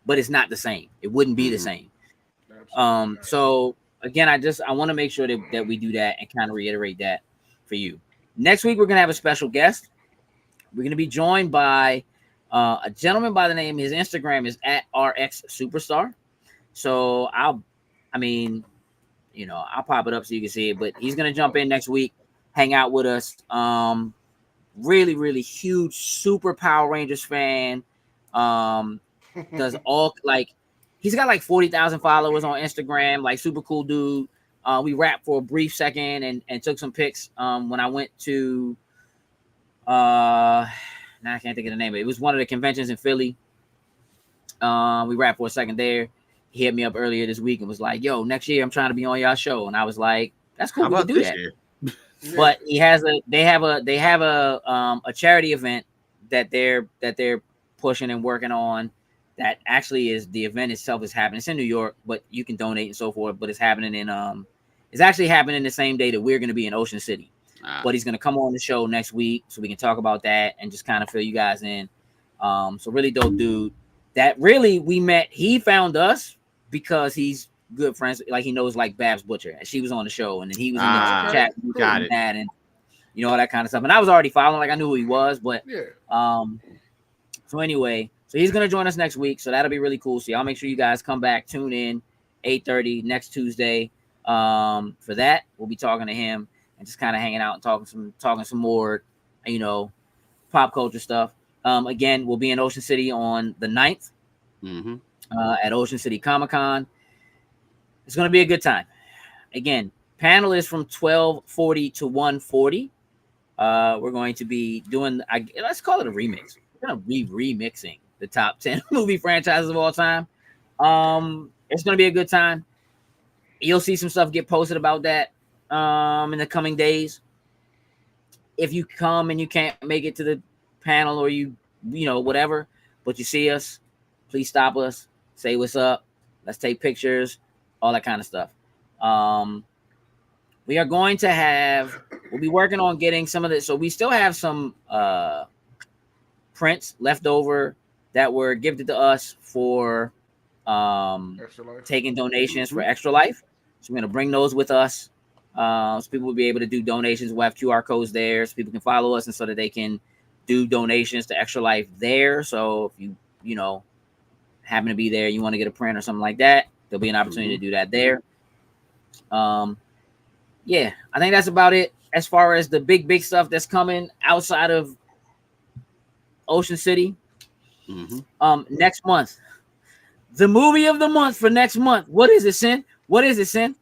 but it's not the same. It wouldn't be the same. So again, I want to make sure that we do that and kind of reiterate that for you. Next week, we're going to have a special guest. We're going to be joined by a gentleman by the name, his Instagram is @RxSuperstar. So I'll pop it up so you can see it, but he's going to jump in next week, hang out with us. Really, really huge Super Power Rangers fan. Does all he's got like 40,000 followers on Instagram, like super cool dude. We rapped for a brief second and took some pics when I went to now I can't think of the name of it. It was one of the conventions in Philly. We rapped for a second there. He hit me up earlier this week and was like, yo, next year I'm trying to be on y'all show. And I was like, that's cool. We can do that. But they have a charity event that they're pushing and working on. That actually is the event itself is happening. It's in New York, but you can donate and so forth. But it's happening it's actually happening the same day that we're going to be in Ocean City. But he's going to come on the show next week so we can talk about that and just kind of fill you guys in. So really dope dude that really we met. He found us because he's good friends. Like he knows like Babs Butcher and she was on the show and then he was in the chat. Got it. And you know, all that kind of stuff. And I was already following, like I knew who he was, but so anyway, so he's going to join us next week. So that'll be really cool. So y'all make sure you guys come back, tune in 8:30 next Tuesday. For that, we'll be talking to him. And just kind of hanging out and talking some more, you know, pop culture stuff. Again, we'll be in Ocean City on the 9th at Ocean City Comic-Con. It's going to be a good time. Again, panel is from 12:40 to 1:40. We're going to be doing, let's call it a remix. We're going to be remixing the top 10 movie franchises of all time. It's going to be a good time. you'll see some stuff get posted about that in the coming days. If you come and you can't make it to the panel or you know, whatever, but you see us, please stop us, say what's up, let's take pictures, all that kind of stuff. We are going to we'll be working on getting some of this. So we still have some prints left over that were gifted to us for taking donations for Extra Life. So we're going to bring those with us. So people will be able to do donations. We'll have QR codes there so people can follow us and so that they can do donations to Extra Life there. So if you know, happen to be there, you want to get a print or something like that, there'll be an opportunity to do that there. Yeah, I think that's about it as far as the big stuff that's coming outside of Ocean City. Next month, the movie of the month for next month. What is it, Sin? What is it, Sin?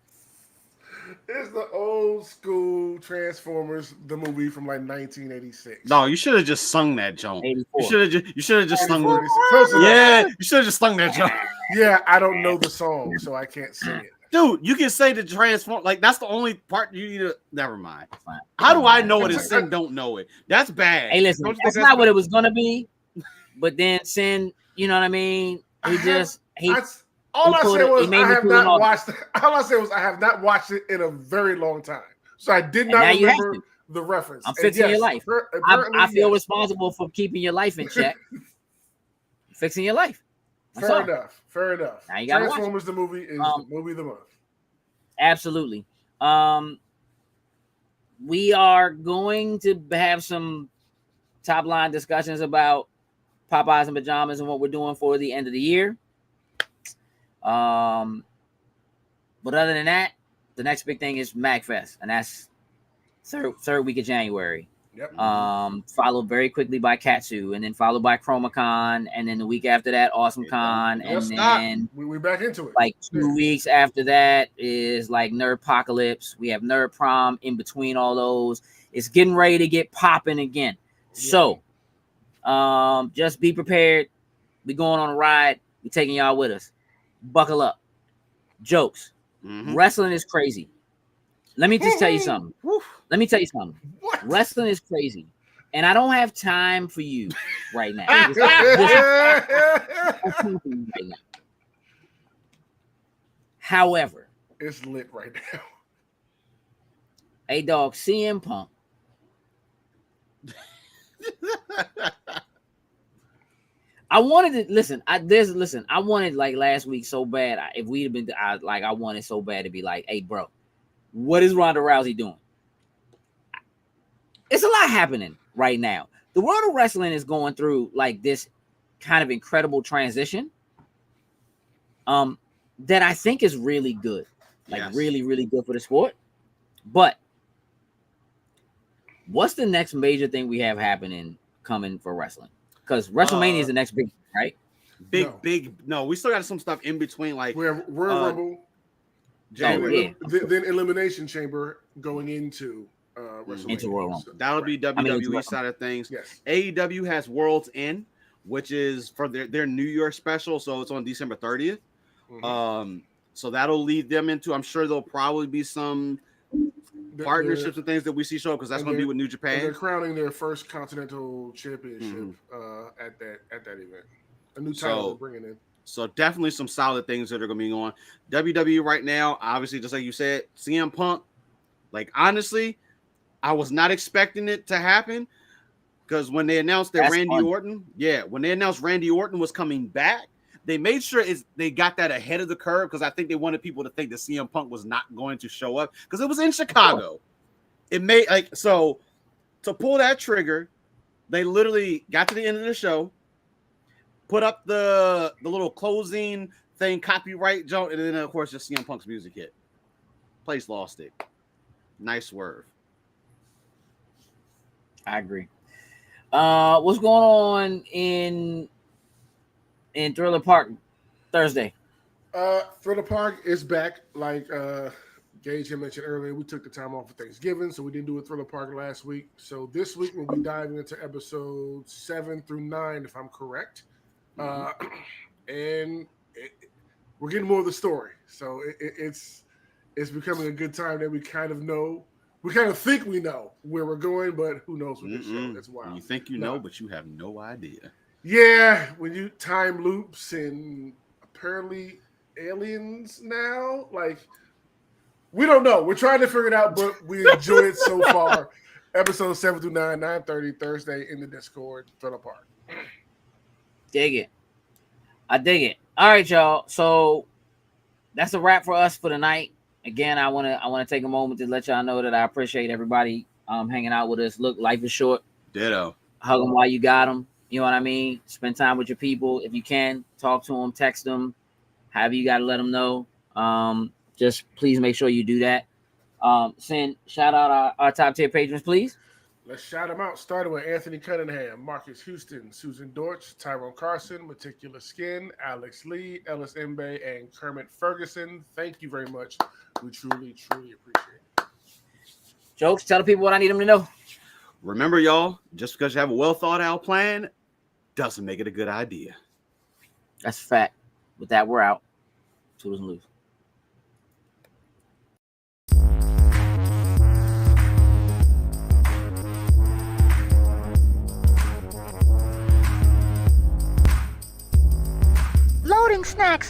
It's the old school Transformers, the movie from like 1986. No, you should have just sung that, Joan. 84. You should have just sung. Yeah, you should have just sung that, Joan. Yeah, I don't know the song, so I can't sing it. Dude, you can say the transform, like that's the only part you need to. Never mind. How do I know it and Sin don't know it? That's bad. Hey, listen, that's not what it was gonna be. But then Sin, you know what I mean? All I said was I have not watched it in a very long time, so I did not remember the reference. I'm fixing your life. I feel responsible for keeping your life in check. Fixing your life. Fair enough. Now you gotta Transformers the movie is the movie of the month. Absolutely. We are going to have some top line discussions about Popeyes and Pajamas and what we're doing for the end of the year. But other than that, the next big thing is MagFest, and that's third week of January. Yep. Followed very quickly by Katsu, and then followed by ChromaCon, and then the week after that, AwesomeCon, and then we're back into it. Like 2 weeks after that is like Nerdpocalypse. We have Nerd Prom in between all those. It's getting ready to get popping again. Yeah. So, just be prepared. We going on a ride. We taking y'all with us. Buckle up. Jokes. Wrestling is crazy. Let me just tell you something. What? Wrestling is crazy. And I don't have time for you right now. However, it's lit right now. Hey, dog, CM Punk. I wanted to listen. I wanted like last week so bad. If we'd have been, I wanted so bad to be like, hey, bro, what is Ronda Rousey doing? It's a lot happening right now. The world of wrestling is going through like this kind of incredible transition. That I think is really good, really, really good for the sport. But what's the next major thing we have coming for wrestling? Because WrestleMania is the next big, right? No, we still got some stuff in between, like Royal Rumble, then Elimination Chamber going into WrestleMania. Into Royal Rumble. That'll be WWE side of things. Yes. AEW has World's End, which is for their New Year special, so it's on December 30th. So that'll lead them into. I'm sure there'll probably be some partnerships and things that we see show because that's going to be with New Japan. They're crowning their first Continental Championship at that event. A new title they're bringing in. So definitely some solid things that are going to be going. WWE right now, obviously, just like you said, CM Punk. Like honestly, I was not expecting it to happen because when they announced that when they announced Randy Orton was coming back, they made sure they got that ahead of the curve because I think they wanted people to think that CM Punk was not going to show up because it was in Chicago. It made so to pull that trigger, they literally got to the end of the show, put up the little closing thing, copyright joke, and then of course just CM Punk's music hit. Place lost it. Nice swerve. I agree. What's going on in Thriller Park Thursday? Thriller Park is back. Like Gage had mentioned earlier, we took the time off for Thanksgiving, so we didn't do a Thriller Park last week. So this week we'll be diving into episodes 7 through 9, if I'm correct. And we're getting more of the story. So it's becoming a good time that we kind of know. We kind of think we know where we're going, but who knows with this show? That's wild. You think you know, but you have no idea. Yeah, when you time loops and apparently aliens now, like we don't know. We're trying to figure it out, but we enjoy it so far. Episode 7 through 9, 9:30 Thursday in the Discord. Fill apart. Dig it. I dig it. All right, y'all. So that's a wrap for us for tonight. Again, I wanna take a moment to let y'all know that I appreciate everybody hanging out with us. Look, life is short. Ditto. Hug them while you got them. You know what I mean? Spend time with your people if you can. Talk to them, text them. However you got to let them know. Just please make sure you do that. Shout out our top tier patrons, please. Let's shout them out. Starting with Anthony Cunningham, Marcus Houston, Susan Dortch, Tyrone Carson, Meticulous Skin, Alex Lee, Ellis Mbe, and Kermit Ferguson. Thank you very much. We truly, truly appreciate it. Jokes, tell the people what I need them to know. Remember, y'all, just because you have a well thought out plan doesn't make it a good idea. That's a fact. With that, we're out. Toodles and loose. Loading snacks.